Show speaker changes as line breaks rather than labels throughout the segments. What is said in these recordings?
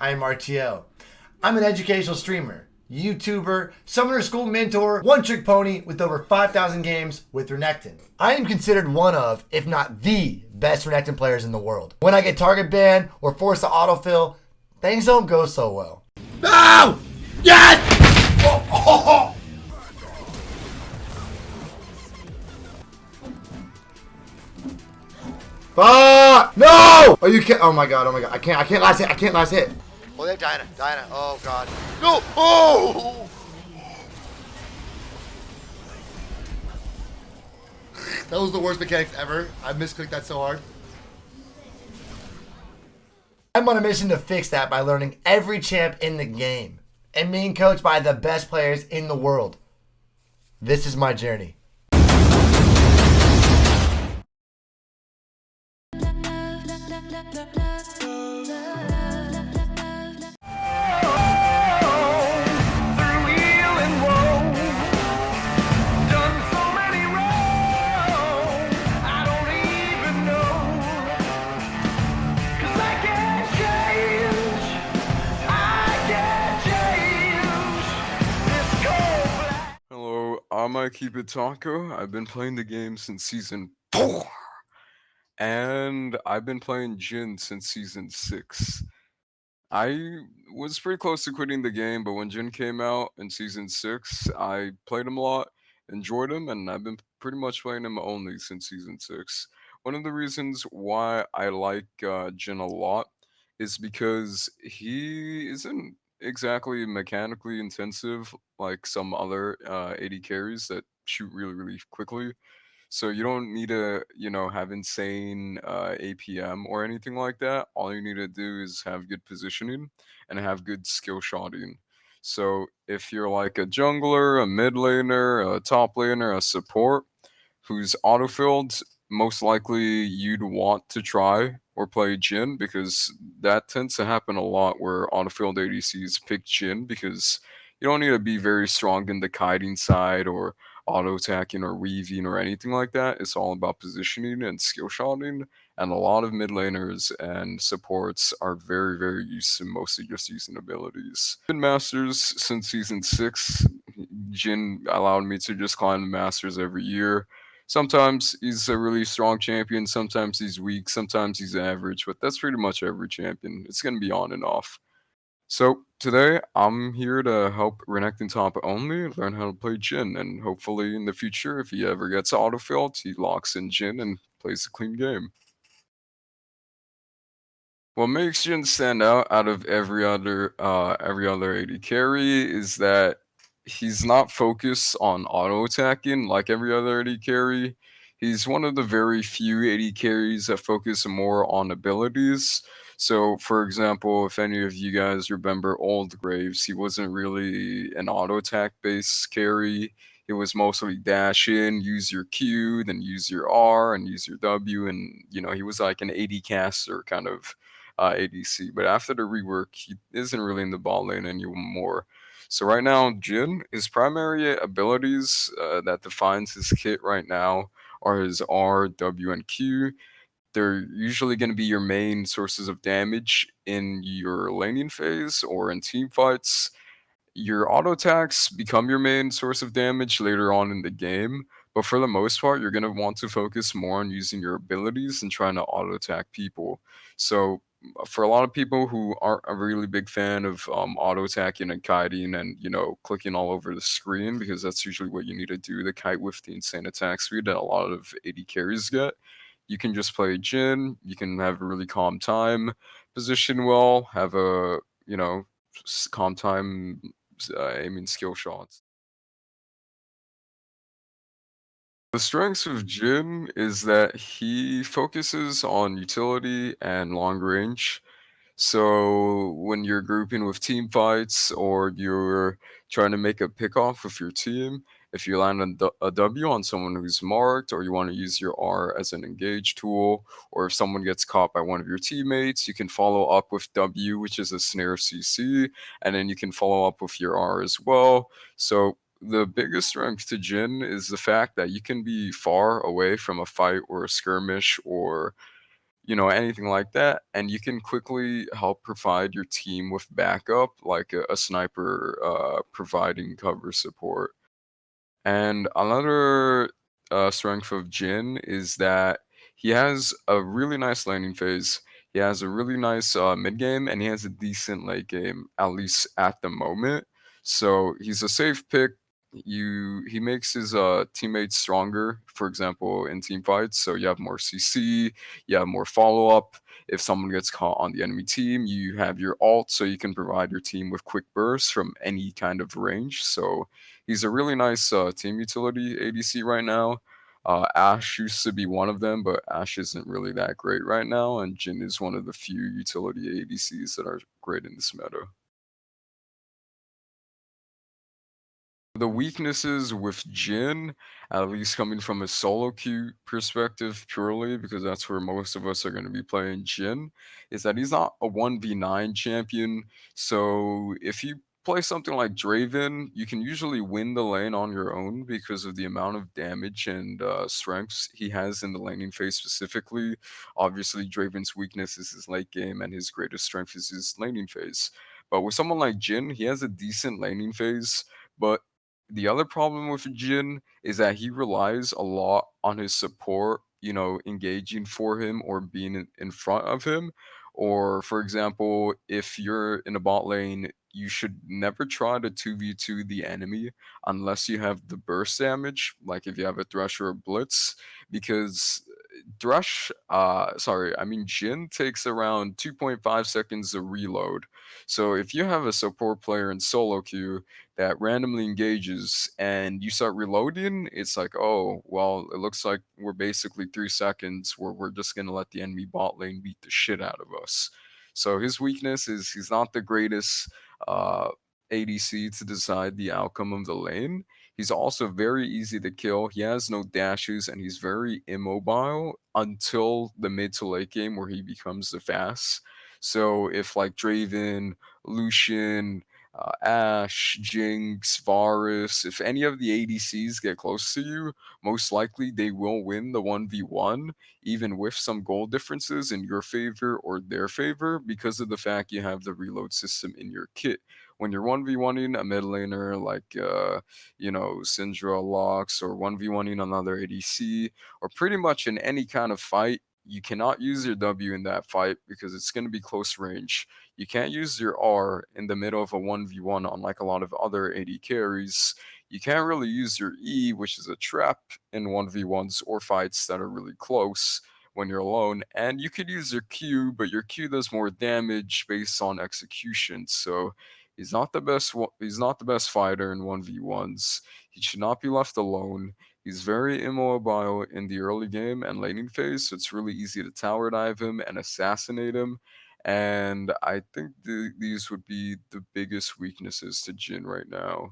I'm RTO. I'm an educational streamer, YouTuber, summoner school mentor, one-trick pony with over 5,000 games with Renekton. I am considered one of, if not the best Renekton players in the world. When I get target banned or forced to autofill, things don't go so well. No! Yes! Oh. Fuck! No! Are you kidding? Oh my god, I can't last hit.
Oh, they have Diana. Oh god. No! Oh!
That was the worst mechanics ever. I misclicked that so hard. I'm on a mission to fix that by learning every champ in the game and being coached by the best players in the world. This is my journey.
Hello, I'm Ikeepittaco. I've been playing the game since Season 4. And I've been playing Jhin since Season 6. I was pretty close to quitting the game, but when Jhin came out in Season 6, I played him a lot, enjoyed him, and I've been pretty much playing him only since Season 6. One of the reasons why I like Jhin a lot is because he isn't exactly mechanically intensive like some other AD carries that shoot really, really quickly. So you don't need to, have insane APM or anything like that. All you need to do is have good positioning and have good skill shotting. So if you're like a jungler, a mid laner, a top laner, a support who's autofilled, most likely you'd want to try or play Jhin because that tends to happen a lot where autofilled ADCs pick Jhin because you don't need to be very strong in the kiting side or auto attacking or weaving or anything like that. It's all about positioning and skill shotting. And a lot of mid laners and supports are very, very used to mostly just using abilities. Been Masters since Season 6. Jhin allowed me to just climb the Masters every year. Sometimes he's a really strong champion, sometimes he's weak, sometimes he's average, but that's pretty much every champion. It's going to be on and off. So today I'm here to help Renekton top only learn how to play Jhin, and hopefully in the future, if he ever gets autofilled, he locks in Jhin and plays a clean game. What makes Jhin stand out of every other AD carry is that he's not focused on auto attacking like every other AD carry. He's one of the very few AD carries that focus more on abilities. So, for example, if any of you guys remember Old Graves, he wasn't really an auto attack based carry. It was mostly dash in, use your Q, then use your R, and use your W, and he was like an AD caster kind of ADC. But after the rework, he isn't really in the ball lane anymore. So right now, Jhin, his primary abilities that defines his kit right now are his R, W, and Q. They're usually going to be your main sources of damage in your laning phase or in team fights. Your auto attacks become your main source of damage later on in the game, but for the most part, you're going to want to focus more on using your abilities and trying to auto attack people. So, for a lot of people who aren't a really big fan of auto attacking and kiting and clicking all over the screen, because that's usually what you need to do to kite with the insane attack speed that a lot of AD carries get, you can just play Jhin. You can have a really calm time, position well, have a calm time aiming skill shots. The strengths of Jhin is that he focuses on utility and long range. So when you're grouping with team fights or you're trying to make a pick off with your team, if you land a W on someone who's marked, or you want to use your R as an engage tool, or if someone gets caught by one of your teammates, you can follow up with W, which is a snare CC, and then you can follow up with your R as well. So the biggest strength to Jhin is the fact that you can be far away from a fight or a skirmish or anything like that, and you can quickly help provide your team with backup, like a sniper providing cover support. And another strength of Jin is that he has a really nice laning phase. He has a really nice mid game, and he has a decent late game, at least at the moment. So he's a safe pick. He makes his teammates stronger. For example, in team fights, so you have more CC, you have more follow up. If someone gets caught on the enemy team, you have your ult, so you can provide your team with quick bursts from any kind of range. So he's a really nice team utility ADC right now. Ash used to be one of them, but Ash isn't really that great right now, and Jhin is one of the few utility ADCs that are great in this meta. The weaknesses with Jhin, at least coming from a solo queue perspective purely, because that's where most of us are going to be playing Jhin, is that he's not a 1v9 champion. So if you play something like Draven, you can usually win the lane on your own because of the amount of damage and strengths he has in the laning phase specifically. Obviously, Draven's weakness is his late game, and his greatest strength is his laning phase. But with someone like Jhin, he has a decent laning phase, but the other problem with Jin is that he relies a lot on his support, engaging for him or being in front of him. Or, for example, if you're in a bot lane, you should never try to 2v2 the enemy unless you have the burst damage, like if you have a Thresh or a Blitz, because Jin takes around 2.5 seconds to reload. So if you have a support player in solo queue that randomly engages and you start reloading, it's like, oh, well, it looks like we're basically 3 seconds where we're just going to let the enemy bot lane beat the shit out of us. So his weakness is he's not the greatest uh, ADC to decide the outcome of the lane. He's also very easy to kill. He has no dashes and he's very immobile until the mid to late game where he becomes the fast. So if like Draven, Lucian, Ash, Jinx, Varus, if any of the ADCs get close to you, most likely they will win the 1v1, even with some goal differences in your favor or their favor, because of the fact you have the reload system in your kit. When you're 1v1ing a mid laner like, Syndra, Lux, or 1v1ing another ADC, or pretty much in any kind of fight, you cannot use your W in that fight because it's going to be close range. You can't use your R in the middle of a 1v1 unlike a lot of other AD carries. You can't really use your E, which is a trap in 1v1s or fights that are really close when you're alone. And you could use your Q, but your Q does more damage based on execution. So he's not the best fighter in 1v1s. He should not be left alone. He's very immobile in the early game and laning phase, so it's really easy to tower dive him and assassinate him. And I think these would be the biggest weaknesses to Jin right now.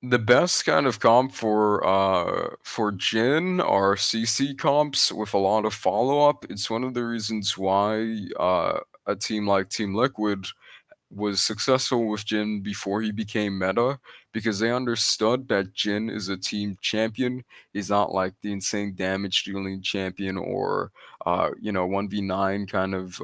The best kind of comp for Jin are CC comps with a lot of follow up. It's one of the reasons why a team like Team Liquid was successful with Jin before he became meta because they understood that Jin is a team champion. He's not like the insane damage dealing champion or 1v9 kind of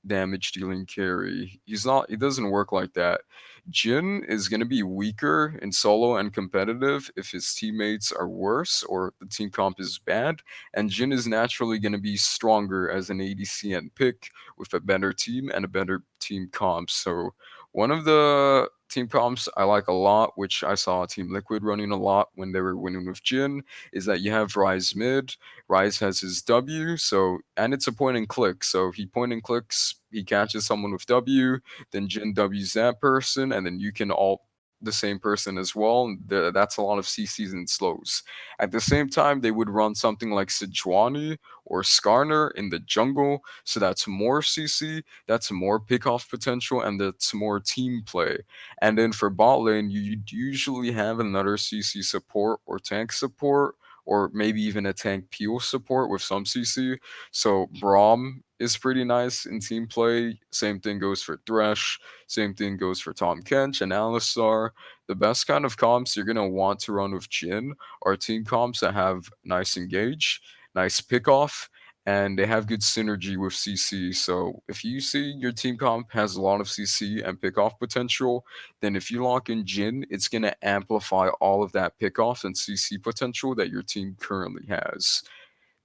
damage dealing carry. He's not he doesn't work like that. Jin is going to be weaker in solo and competitive if his teammates are worse or the team comp is bad, and Jin is naturally going to be stronger as an ADC and pick with a better team and a better team comp. So one of the team comps I like a lot, which I saw Team Liquid running a lot when they were winning with Jin, is that you have Rise mid. Rise has his W, so and it's a point and click. So he point and clicks, he catches someone with W, then Jin W's that person, and then you can alt the same person as well. And that's a lot of CCs and slows. At the same time, they would run something like Sejuani or Skarner in the jungle, so that's more CC, that's more pickoff potential, and that's more team play. And then for bot lane, you'd usually have another CC support or tank support or maybe even a tank peel support with some CC. So Braum is pretty nice in team play. Same thing goes for Thresh. Same thing goes for Tom Kench and Alistar. The best kind of comps you're gonna want to run with Jhin are team comps that have nice engage, nice pick off, and they have good synergy with CC. So if you see your team comp has a lot of CC and pick off potential, then if you lock in Jhin, it's gonna amplify all of that pick off and CC potential that your team currently has.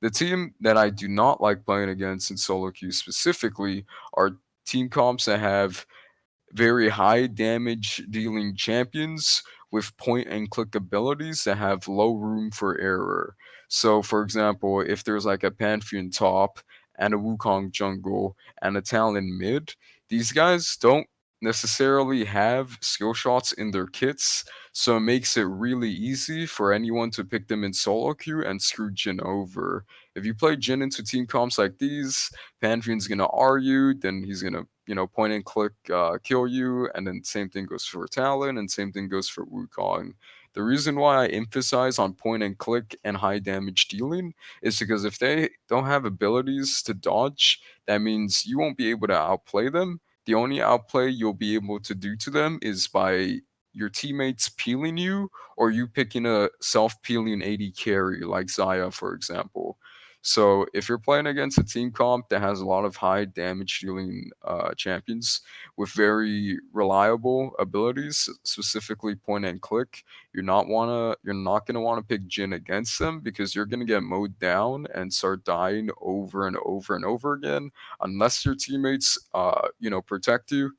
The team that I do not like playing against in solo queue specifically are team comps that have very high damage dealing champions with point and click abilities that have low room for error. So, for example, if there's like a Pantheon top and a Wukong jungle and a Talon mid, these guys don't necessarily have skill shots in their kits, so it makes it really easy for anyone to pick them in solo queue and screw Jhin over. If you play Jhin into team comps like these, Pantheon's gonna R you, then he's gonna, point and click kill you, and then same thing goes for Talon, and same thing goes for Wukong. The reason why I emphasize on point and click and high damage dealing is because if they don't have abilities to dodge, that means you won't be able to outplay them. The only outplay you'll be able to do to them is by your teammates peeling you or you picking a self-peeling AD carry like Xayah, for example. So if you're playing against a team comp that has a lot of high damage dealing champions with very reliable abilities, specifically point and click, you're not gonna wanna pick Jhin against them because you're gonna get mowed down and start dying over and over and over again unless your teammates protect you,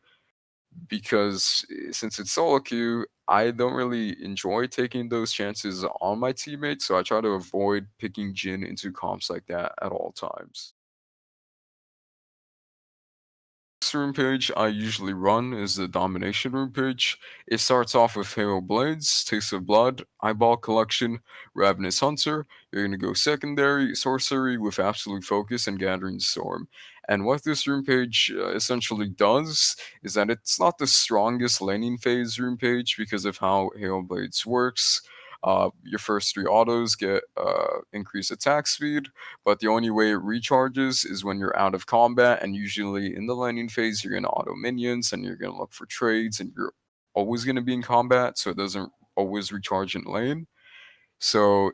because since it's solo queue, I don't really enjoy taking those chances on my teammates, so I try to avoid picking Jhin into comps like that at all times. Next room page I usually run is the Domination room page. It starts off with Halo Blades, Taste of Blood, Eyeball Collection, Ravenous Hunter. You're going to go secondary, Sorcery with Absolute Focus, and Gathering Storm. And what this room page essentially does is that it's not the strongest laning phase room page because of how Halo Blades works. Your first three autos get increased attack speed, but the only way it recharges is when you're out of combat, and usually in the landing phase you're going to auto minions and you're going to look for trades, and you're always going to be in combat, so it doesn't always recharge in lane. So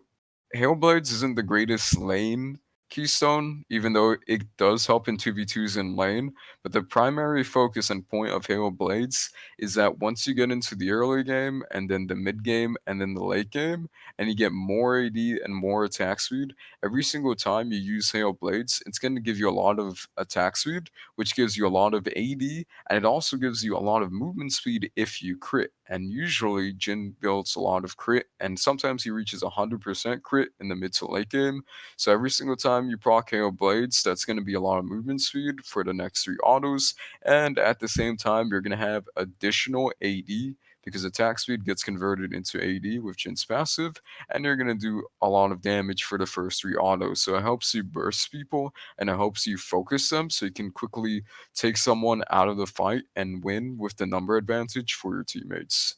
Hailblades isn't the greatest lane keystone, even though it does help in 2v2s in lane. But the primary focus and point of Halo Blades is that once you get into the early game, and then the mid game, and then the late game, and you get more AD and more attack speed, every single time you use Halo Blades, it's going to give you a lot of attack speed, which gives you a lot of AD, and it also gives you a lot of movement speed if you crit. And usually Jhin builds a lot of crit, and sometimes he reaches 100% crit in the mid to late game. So every single time you proc KO Blades, that's going to be a lot of movement speed for the next three autos, and at the same time you're going to have additional AD because attack speed gets converted into AD with Jin's passive, and you're going to do a lot of damage for the first three autos. So it helps you burst people, and it helps you focus them so you can quickly take someone out of the fight and win with the number advantage for your teammates.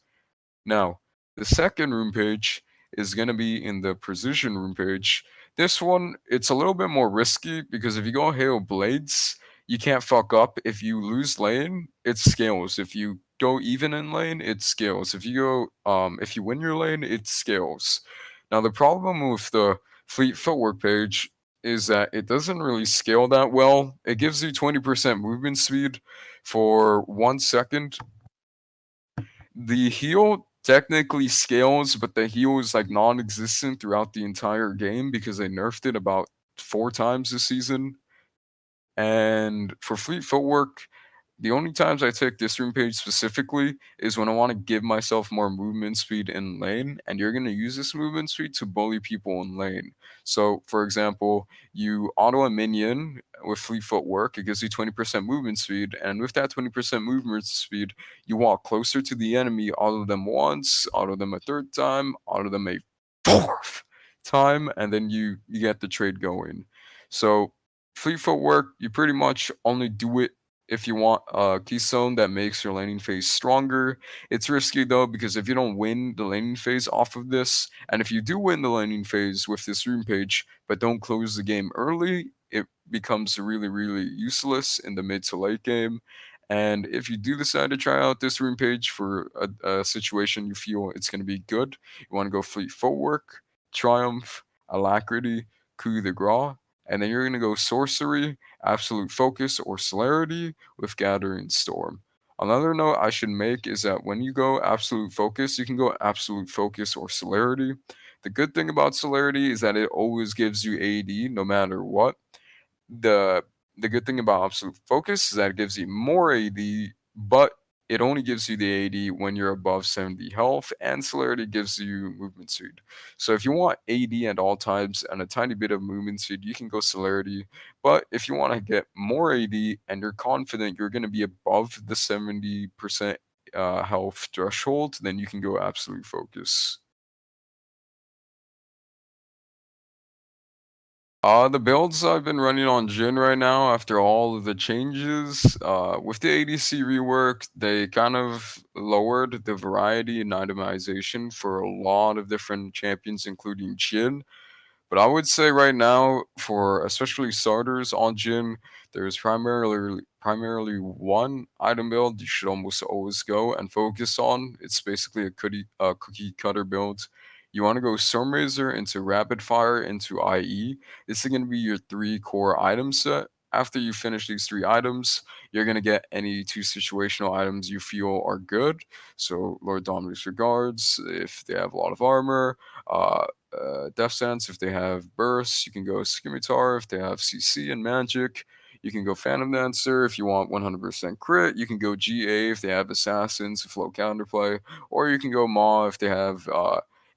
Now, the second room page is going to be in the precision room page. This one, it's a little bit more risky because if you go Hail Blades, you can't fuck up. If you lose lane, it scales. If you go even in lane, it scales. If you win your lane, it scales. Now, the problem with the Fleet Footwork page is that it doesn't really scale that well. It gives you 20% movement speed for 1 second. The heal technically scales, but the heal is like non-existent throughout the entire game because they nerfed it about 4 times this season. And for Fleet Footwork, the only times I take this room page specifically is when I want to give myself more movement speed in lane, and you're going to use this movement speed to bully people in lane. So, for example, you auto a minion with Fleet Footwork, it gives you 20% movement speed, and with that 20% movement speed, you walk closer to the enemy, auto them once, auto them a third time, auto them a fourth time, and then you get the trade going. So, Fleet Footwork, you pretty much only do it if you want a keystone that makes your laning phase stronger. It's risky though, because if you don't win the laning phase off of this, and if you do win the laning phase with this rune page, but don't close the game early, it becomes really, really useless in the mid to late game. And if you do decide to try out this rune page for a situation you feel it's going to be good, you want to go Fleet Footwork, Triumph, Alacrity, Coup de Grace, and then you're going to go Sorcery, Absolute Focus, or Celerity with Gathering Storm. Another note I should make is that when you go Absolute Focus, you can go Absolute Focus or Celerity. The good thing about Celerity is that it always gives you AD no matter what. The good thing about Absolute Focus is that it gives you more AD, but it only gives you the AD when you're above 70 health, and Celerity gives you movement speed. So if you want AD at all times and a tiny bit of movement speed, you can go Celerity. But if you want to get more AD and you're confident you're going to be above the 70% health threshold, then you can go Absolute Focus. The builds I've been running on Jhin right now after all of the changes, with the ADC rework, they kind of lowered the variety and itemization for a lot of different champions, including Jhin. But I would say right now, for especially starters on Jhin, there's primarily one item build you should almost always go and focus on. It's basically a cookie cutter build. You want to go Stormraiser into Rapid Fire into IE. This is going to be your three core item set. After you finish these three items, you're going to get any two situational items you feel are good. So Lord Dominic's Regards, if they have a lot of armor, uh, Death Sense if they have bursts. You can go Scimitar if they have CC and magic. You can go Phantom Dancer if you want 100% crit. You can go GA if they have assassins, flow counterplay, or you can go Maw if they have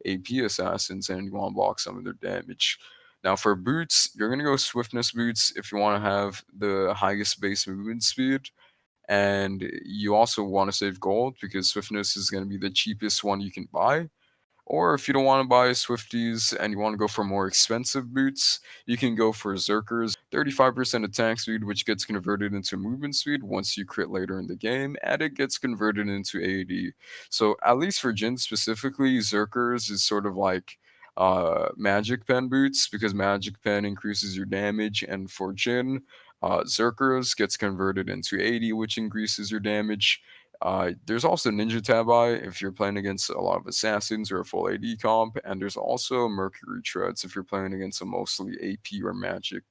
AP assassins and you want to block some of their damage. Now for boots, you're gonna go Swiftness boots if you want to have the highest base movement speed, and you also want to save gold because Swiftness is going to be the cheapest one you can buy. Or if you don't want to buy Swifties and you want to go for more expensive boots, you can go for Zerkers. 35% attack speed, which gets converted into movement speed once you crit later in the game, and it gets converted into AD. So at least for Jhin specifically, Zerkers is sort of like Magic Pen boots because Magic Pen increases your damage, and for Jhin, Zerkers gets converted into AD, which increases your damage. There's also Ninja Tabi if you're playing against a lot of assassins or a full AD comp, and there's also Mercury Treads if you're playing against a mostly AP or magic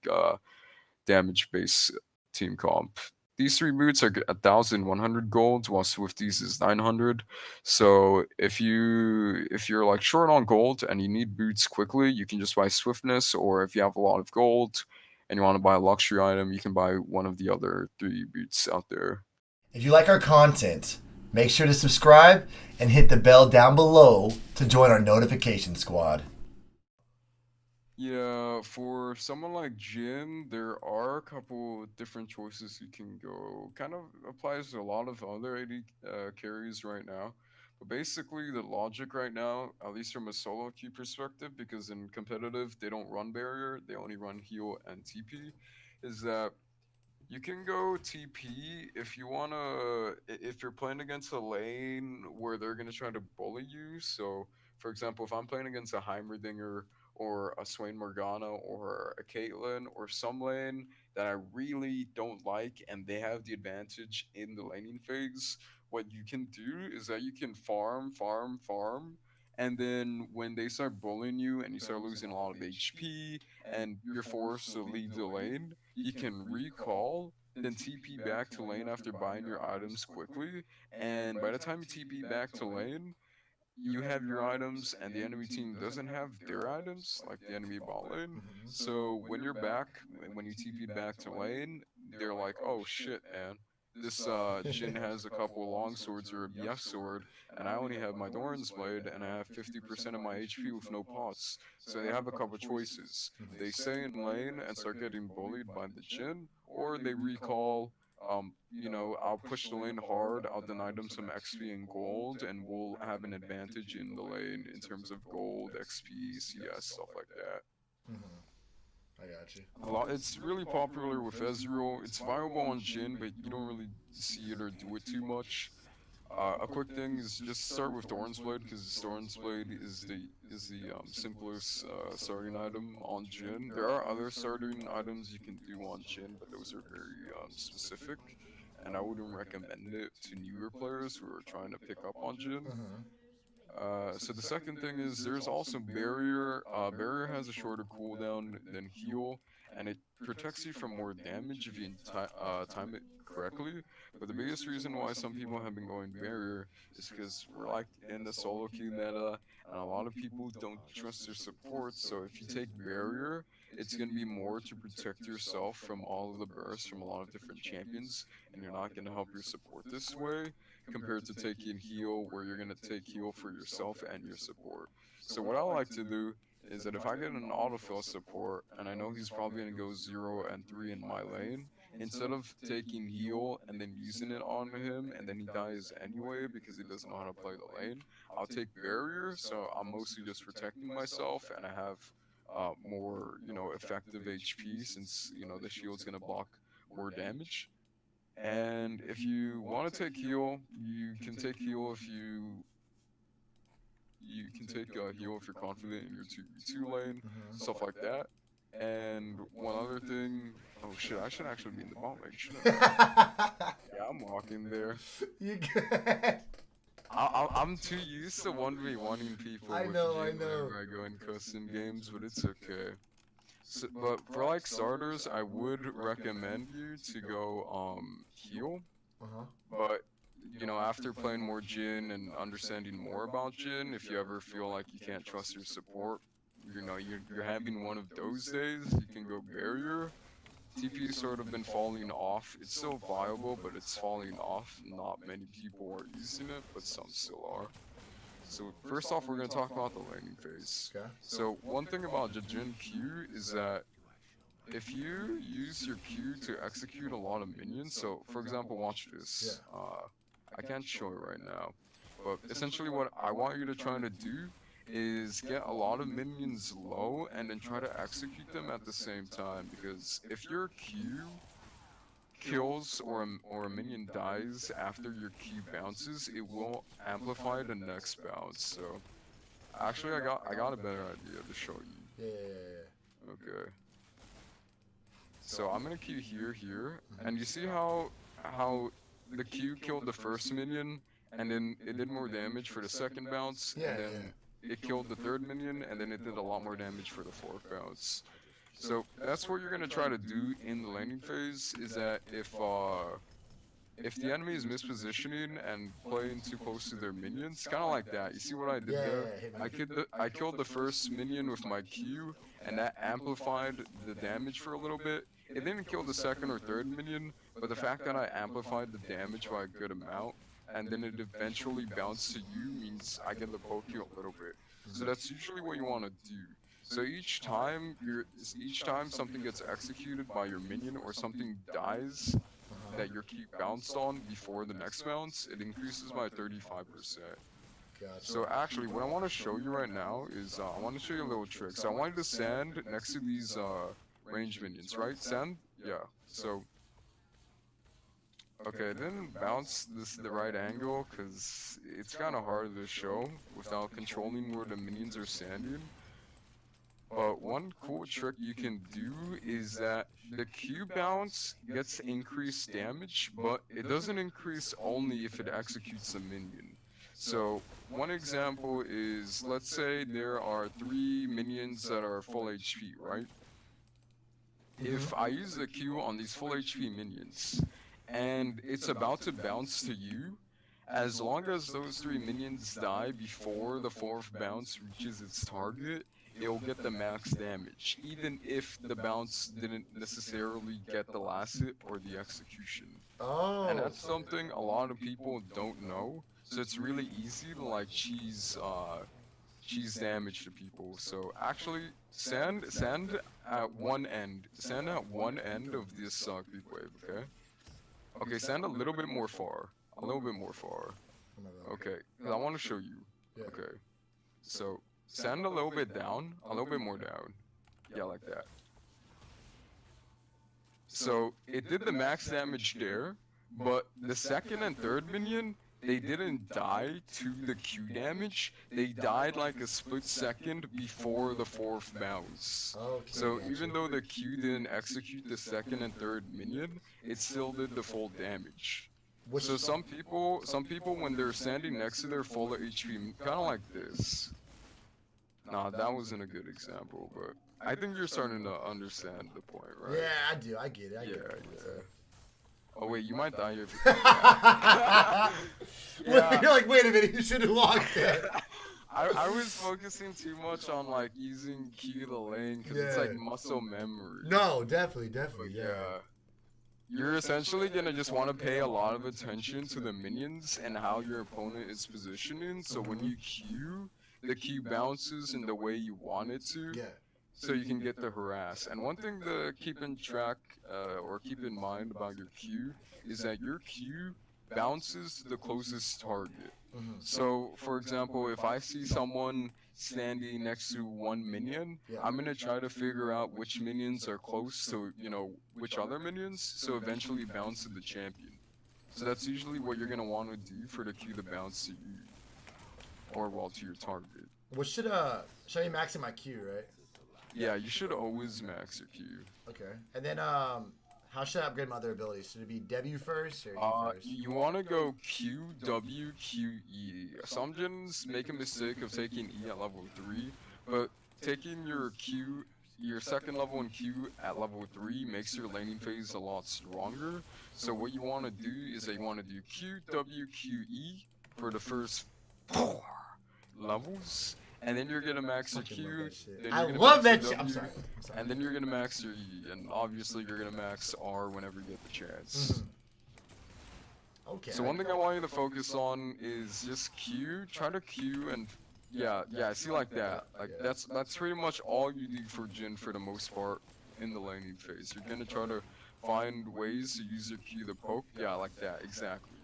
damage based team comp. These three boots are 1,100 gold, while Swifties is 900. So if you're like short on gold and you need boots quickly, you can just buy Swiftness, or if you have a lot of gold and you want to buy a luxury item, you can buy one of the other three boots out there.
If you like our content, make sure to subscribe and hit the bell down below to join our notification squad.
Yeah, for someone like Jin, there are a couple different choices you can go. Kind of applies to a lot of other AD carries right now. But basically, the logic right now, at least from a solo queue perspective, because in competitive they don't run barrier, they only run heal and TP, is that you can go TP if you wanna. If you're playing against a lane where they're gonna try to bully you. So, for example, if I'm playing against a Heimerdinger or a Swain Morgana or a Caitlyn or some lane that I really don't like, and they have the advantage in the laning phase, what you can do is that you can farm, farm, farm. And then when they start bullying you and you start losing a lot of HP and you're forced to leave the lane, you can recall, then TP back to lane after buying your items quickly. And by the time you TP back to lane, you have your items and the enemy team doesn't have their items, like the enemy bot lane. So when you're back, when you TP'd back to lane, they're like, oh shit, man. This Jin has a couple long swords or a BF sword, and I only have my Doran's blade, and I have 50% of my HP with no pots. So they have a couple choices. They stay in lane and start getting bullied by the Jin, or they recall, I'll push the lane hard, I'll deny them some XP and gold, and we'll have an advantage in the lane in terms of gold, XP, CS, stuff like that.
I got you.
It's really popular with Ezreal. It's viable on Jhin, but you don't really see it or do it too much. A quick thing is just start with Thorn's Blade because Thorn's Blade is the simplest starting item on Jhin. There are other starting items you can do on Jhin, but those are very specific, and I wouldn't recommend it to newer players who are trying to pick up on Jhin. So the second thing is there's also barrier. Barrier has a shorter cooldown than heal, and it protects you from more damage if you time it correctly. But the biggest reason why some people have been going barrier is because we're like in the solo queue meta, and a lot of people don't trust their support. So if you take barrier, it's gonna be more to protect yourself from all of the bursts from a lot of different champions, and you're not gonna help your support this way compared to taking heal where you're going to take heal for yourself and your support. So what I like to do is that if I get an autofill support and I know he's probably going to go 0 and 3 in my lane, instead of taking heal and then using it on him and then he dies anyway because he doesn't know how to play the lane, I'll take barrier, so I'm mostly just protecting myself and I have more, effective HP since, the shield's going to block more damage. And if you want to take heal, you can take heal if you can take heal if you're confident in your 2v2 lane, stuff like that. And one other thing, oh shit, I should actually be in the bot lane, shouldn't I? Yeah, I'm walking there.
You good?
I'm too used to 1v1ing people
I
with
know,
Jhin
I know.
whenever I go in custom games, but it's okay. So, but for like starters, I would recommend you to go heal. But after playing more Jhin and understanding more about Jhin, if you ever feel like you can't trust your support, you're having one of those days, you can go barrier. TP's sort of been falling off. It's still viable, but it's falling off. Not many people are using it, but some still are. So first off, we're going to talk about the laning phase.
Okay.
So one thing about the Jhin Q is that if you use your Q to execute a lot of minions, so for example, watch this. I can't show it right now, but essentially what I want you to try to do is get a lot of minions low and then try to execute them at the same time, because if your Q kills or a minion dies after your Q bounces, it will amplify the next bounce. So actually I got a better idea to show you.
Yeah.
Okay. So I'm gonna Q here, and you see how the Q killed the first minion, and then it did more damage for the second bounce, and then it killed the third minion, and then it did a lot more damage for the fourth bounce. So that's what you're gonna try to do in the laning phase, is that if the enemy is mispositioning and playing too close to their minions, kind of like that. You see what I did there? I killed the first minion with my Q, and that amplified the damage for a little bit. It didn't kill the second or third minion, but the fact that I amplified the damage by a good amount, and then it eventually bounced to you, means I get the poke you a little bit. So that's usually what you want to do. So each time something gets executed by your minion or something dies that your Q bounced on before the next bounce, it increases by 35%.
Gotcha.
So actually, what I want to show you right now is I want to show you a little trick. So I want you to stand next to these range minions, right? Stand? Yeah. So okay, then bounce this the right angle because it's kind of hard to show without controlling where the minions are standing. But one cool trick you can do is that the Q bounce gets increased damage, but it doesn't increase only if it executes a minion. So one example is, let's say there are 3 minions that are full HP, right? If I use the Q on these full HP minions, and it's about to bounce to you, as long as those 3 minions die before the 4th bounce reaches its target, it'll get the max damage, even if the bounce didn't necessarily get the last hit or the execution.
Oh.
And that's something a lot of people don't know, so it's really easy to like cheese damage to people. So actually, stand at one end of this creep wave, okay? Okay, stand a little bit more far. Okay, 'cause I want to show you. Okay, so stand a little bit down, a little bit more down. Yeah, like that. So it did the max damage there, but the second and third minion, they didn't die to the Q damage. They died like a split second before the fourth bounce.
Okay,
So
gotcha.
even though the Q didn't execute the second and third minion, it still did the full damage.
Which
So some people when they're standing next to their full HP, kind of like this. Nah, that wasn't a good example, but I think you're starting to understand the point, right?
Yeah, I do. I get it. I get
Yeah,
it.
yeah. Oh wait, you might die here.
You're like, wait a minute, you should have locked it.
I was focusing too much on like using Q to lane because it's like muscle memory.
No, definitely,
But
yeah.
you're essentially gonna just want to pay a lot of attention to the minions and how your opponent is positioning. So when you Q, the Q bounces in the way you want it to.
Yeah.
So you can get the harass. And one thing to keep in track or keep in mind about your Q is that your Q bounces to the closest target. So, for example, if I see someone standing next to one minion, I'm gonna try to figure out which minions are close to, which other minions, so eventually bounce to the champion. So that's usually what you're gonna want to do for the Q to bounce to you, or well, to your target.
What should I be maxing my Q, right?
Yeah, you should always max your Q.
Okay. And then how should I upgrade my other abilities? Should it be W first or E first?
You want to go Q, W, Q, E. Some gens make a mistake of taking E at level 3, but taking your Q, your second level in Q at level 3 makes your laning phase a lot stronger. So what you want to do is that you want to do Q, W, Q, E for the first 4 levels. And then you're gonna max your Q.
I love that shit.
W,
I'm sorry.
And then you're gonna max your E, and obviously you're gonna max R whenever you get the chance.
Okay.
So one thing I want you to focus on is just Q. Try to Q and yeah. See like that. Like that's pretty much all you do for Jhin for the most part in the laning phase. You're gonna try to find ways to use your Q to poke. Yeah, like that exactly.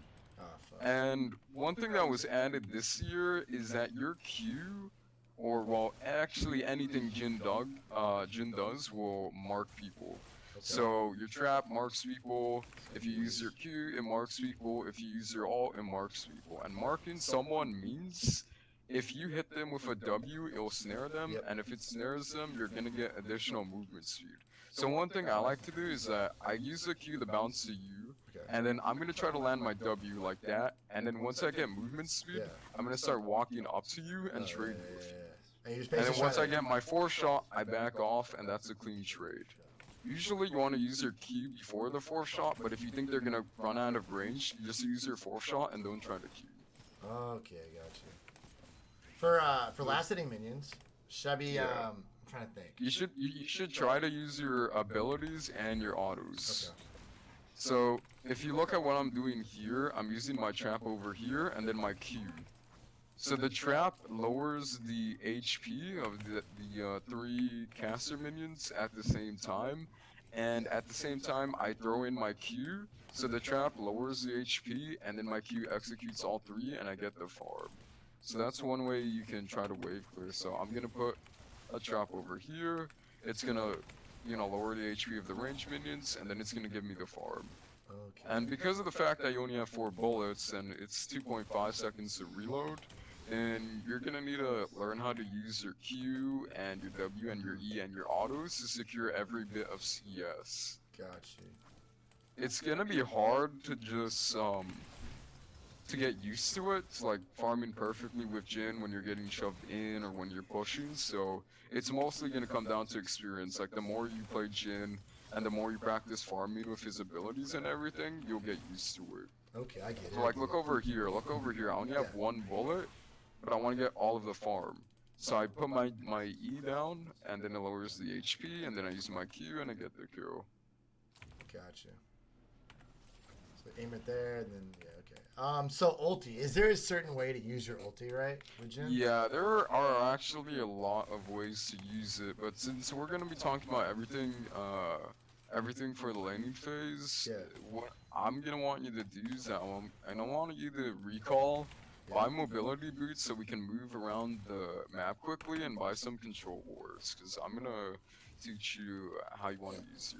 And one thing that was added this year is that your Q, or well, actually anything Jhin does will mark people. So your trap marks people. If you use your Q, it marks people. If you use your ult, it marks people. And marking someone means if you hit them with a W, it'll snare them, and if it snares them, you're gonna get additional movement speed. So one thing I like to do is that I use the Q to bounce to you, and then I'm gonna try to land my W like that, and then once I get movement speed, I'm gonna start walking up to you and trading with you. And then once I get my 4th shot, I back off, and that's a clean trade. Usually you want to use your Q before the 4th shot, but if you think they're gonna run out of range, you just use your 4th shot and don't try to Q.
Okay, gotcha. For last hitting minions, should I be I'm trying to think.
You should try to use your abilities and your autos. So if you look at what I'm doing here, I'm using my trap over here and then my Q. So the trap lowers the HP of the 3 caster minions at the same time, and at the same time I throw in my Q, so the trap lowers the HP, and then my Q executes all 3 and I get the farm. So that's one way you can try to wave clear. So I'm gonna put a trap over here, it's gonna lower the HP of the range minions, and then it's gonna give me the farm. And because of the fact that you only have 4 bullets and it's 2.5 seconds to reload, and you're gonna need to learn how to use your Q and your W and your E and your autos to secure every bit of CS.
Gotcha.
It's gonna be hard to just to get used to it, like farming perfectly with Jhin when you're getting shoved in or when you're pushing. So it's mostly gonna come down to experience. Like the more you play Jhin and the more you practice farming with his abilities and everything, you'll get used to it.
Okay, I get it.
So like look over here. I only have 1 bullet, but I want to get all of the farm. So I put my E down, and then it lowers the HP, and then I use my Q, and I get the kill.
Gotcha. So aim it there, and then okay. So ulti, is there a certain way to use your ulti, right, with Jhin?
Yeah, there are actually a lot of ways to use it, but since we're gonna be talking about everything for the laning phase, what I'm gonna want you to do is that I don't want you to recall. Buy mobility boots so we can move around the map quickly, and buy some control wards, because I'm gonna teach you how you want to use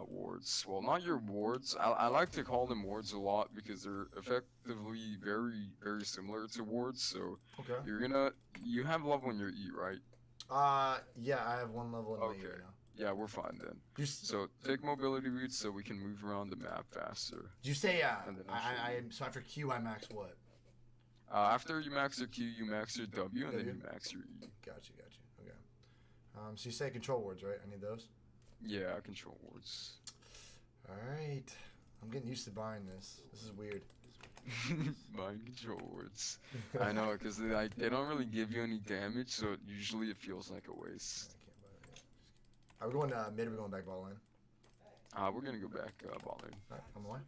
wards. Well, not your wards. I like to call them wards a lot because they're effectively very similar to wards. So
Okay.
you have level in your E, right?
Yeah, I have one level in my E
Okay.
right now.
Yeah, we're fine then.
You,
So take mobility boots so we can move around the map faster.
did you say
And then I'll show you.
so after Q I max what?
After you max your Q, you max your W, and then you
W?
max your E.
Gotcha. Okay. So you say control words, right? I need those.
Yeah, control wards.
All right. I'm getting used to buying this. This is weird.
Buying control wards. I know, because they don't really give you any damage, so usually it feels like a waste.
I can't buy it yet. Are we going mid or are we going back ball line?
We're gonna go back ball lane.
All right, on the line.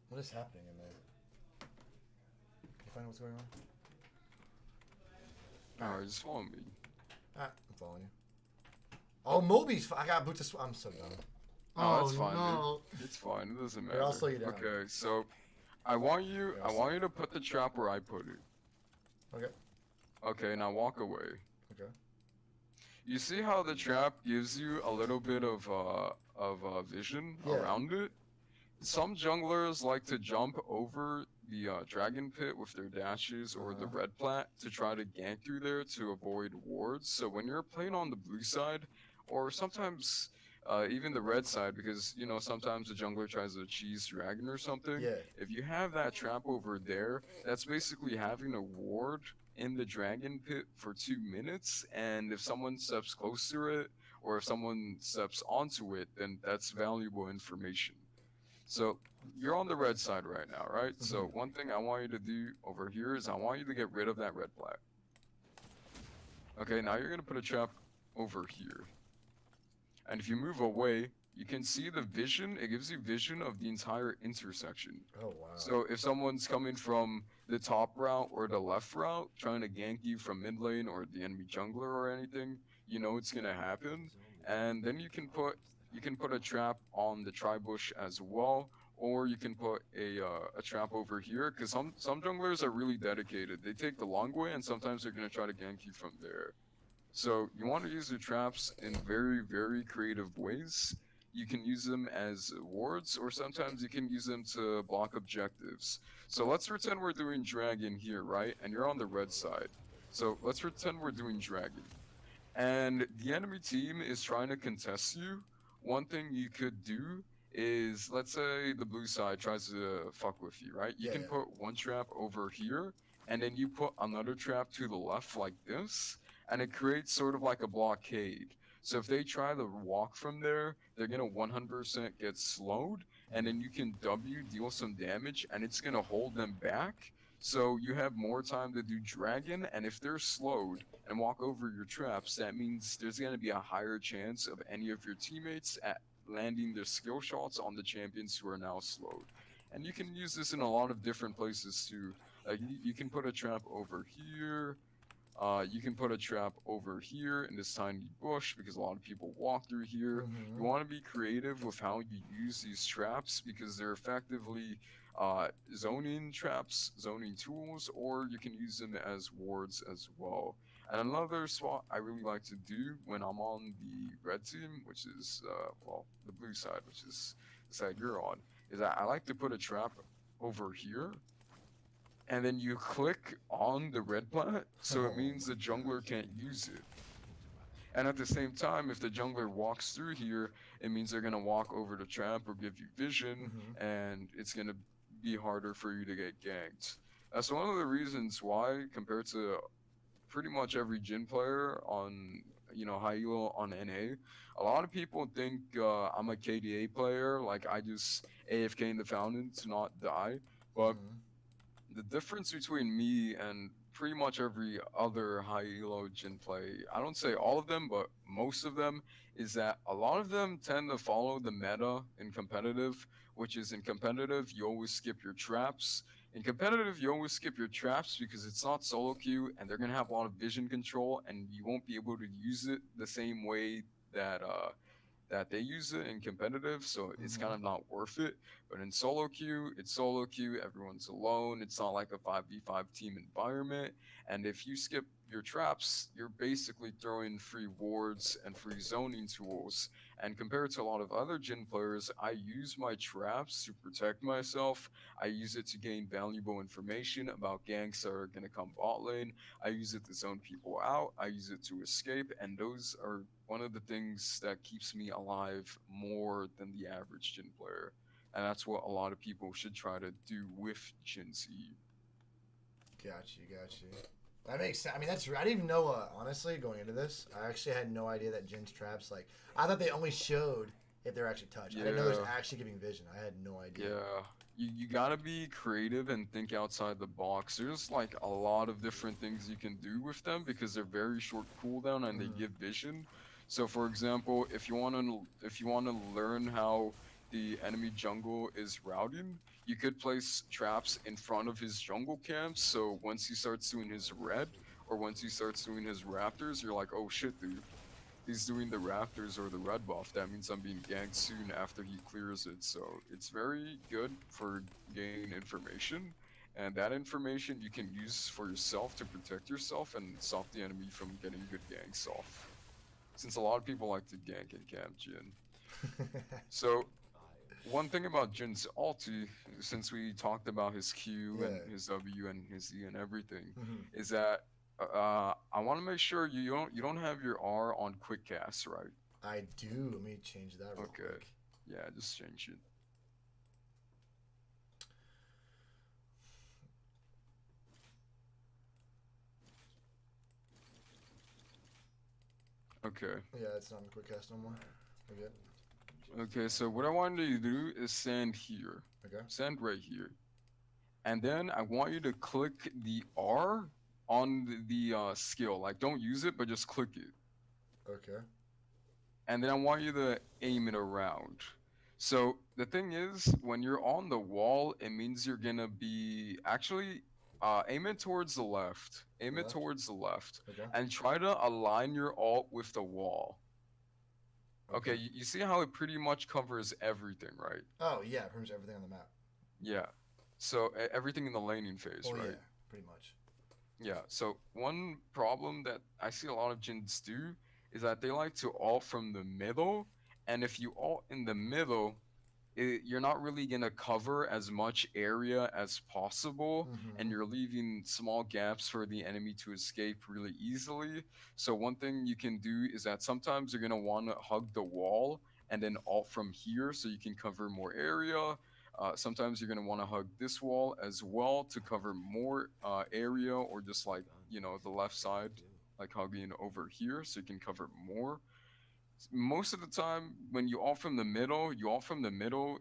What is happening in there? Can you find out what's going on?
Alright, just follow me.
I'm following you. Oh, Moby's. I got boots. I'm so dumb.
Oh, it's fine,
no.
dude. It's fine. It doesn't
Here,
matter.
I'll slow you down.
Okay, so I want you to put the trap where I put it.
Okay.
Okay, now walk away.
Okay.
You see how the trap gives you a little bit of vision
Yeah.
around it? Some junglers like to jump over the dragon pit with their dashes or the red plat to try to gank through there to avoid wards. So when you're playing on the blue side, or sometimes even the red side, because you know sometimes the jungler tries to cheese dragon or something.
Yeah.
If you have that trap over there, that's basically having a ward in the dragon pit for 2 minutes, and if someone steps close to it or if someone steps onto it, then that's valuable information. So you're on the red side right now, right? So one thing I want you to do over here is I want you to get rid of that red flag. Okay, now you're gonna put a trap over here. And if you move away, you can see the vision. It gives you vision of the entire intersection.
Oh wow.
So if someone's coming from the top route or the left route, trying to gank you from mid lane or the enemy jungler or anything, you know it's gonna happen. And then you can put a trap on the tri-bush as well, or you can put a trap over here, because some junglers are really dedicated. They take the long way, and sometimes they're gonna try to gank you from there. So you want to use your traps in very creative ways. You can use them as wards, or sometimes you can use them to block objectives. So let's pretend we're doing dragon here, right? And you're on the red side. So let's pretend we're doing dragon. And the enemy team is trying to contest you. One thing you could do is, let's say the blue side tries to fuck with you, right? You can put one trap over here, and then you put another trap to the left like this, and it creates sort of like a blockade. So if they try to walk from there, they're gonna 100% get slowed, and then you can W, deal some damage, and it's gonna hold them back. So you have more time to do dragon, and if they're slowed and walk over your traps, that means there's going to be a higher chance of any of your teammates at landing their skill shots on the champions who are now slowed. And you can use this in a lot of different places too. Like you can put a trap over here. You can put a trap over here in this tiny bush because a lot of people walk through here. You want to be creative with how you use these traps because they're effectively zoning traps, zoning tools, or you can use them as wards as well. And another spot I really like to do when I'm on the red team, which is, well, the blue side, which is the side you're on, is I like to put a trap over here. And then you click on the red plat, so it means the jungler can't use it. And at the same time, if the jungler walks through here, it means they're going to walk over the trap or give you vision, and it's going to be harder for you to get ganked. That's one of the reasons why, compared to pretty much every Jhin player on, you know, high elo on NA, a lot of people think I'm a KDA player, like I just AFK in the fountain to not die, but the difference between me and pretty much every other high elo Jhin play, I don't say all of them, but most of them, is that a lot of them tend to follow the meta in competitive, which is in competitive, you always skip your traps. In competitive, you always skip your traps because it's not solo queue and they're going to have a lot of vision control and you won't be able to use it the same way that that they use it in competitive, so it's kind of not worth it. But in solo queue, it's solo queue, everyone's alone, it's not like a 5v5 team environment, and if you skip your traps, you're basically throwing free wards and free zoning tools. And compared to a lot of other Jhin players, I use my traps to protect myself. I use it to gain valuable information about ganks that are going to come bot lane. I use it to zone people out. I use it to escape. And those are one of the things that keeps me alive more than the average Jhin player. And that's what a lot of people should try to do with Jhin Z.
Got you. That makes sense. I mean, that's. I didn't even know. Honestly, going into this, I actually had no idea that Jin's traps. Like, I thought they only showed if they're actually touched. I didn't know there's actually giving vision. I had no idea.
Yeah, you gotta be creative and think outside the box. There's like a lot of different things you can do with them because they're very short cooldown and they give vision. So, for example, if you wanna learn how the enemy jungle is routing, you could place traps in front of his jungle camps. So once he starts doing his red, or once he starts doing his raptors, you're like, oh shit, dude. He's doing the raptors or the red buff. That means I'm being ganked soon after he clears it. So it's very good for gaining information. And that information you can use for yourself to protect yourself and stop the enemy from getting good ganks off. Since a lot of people like to gank and camp Jhin. So one thing about Jin's ulti, since we talked about his Q and his W and his E and everything, is that I want to make sure you don't have your R on quick cast, right?
I do. Let me change that real quick.
Yeah, just change it. Okay.
Yeah, it's not in quick cast no more. We're good.
Okay, so what I want you to do is stand here.
Okay.
Stand right here. And then I want you to click the R on the skill. Like, don't use it, but just click it.
Okay.
And then I want you to aim it around. So the thing is, when you're on the wall, it means you're gonna be actually aim it towards the left. Aim it towards the left.
Okay.
And try to align your ult with the wall. Okay, you see how it pretty much covers everything, right?
Oh yeah, pretty much everything on the map.
Yeah. So everything in the laning phase, right?
Yeah, pretty much.
Yeah. So one problem that I see a lot of Jins do is that they like to ult from the middle, and if you ult in the middle, you're not really gonna cover as much area as possible, and you're leaving small gaps for the enemy to escape really easily. So one thing you can do is that sometimes you're gonna want to hug the wall and then ult from here so you can cover more area. Sometimes you're gonna want to hug this wall as well to cover more area, or just like, you know, the left side, like hugging over here so you can cover more. Most of the time, when you ult from the middle,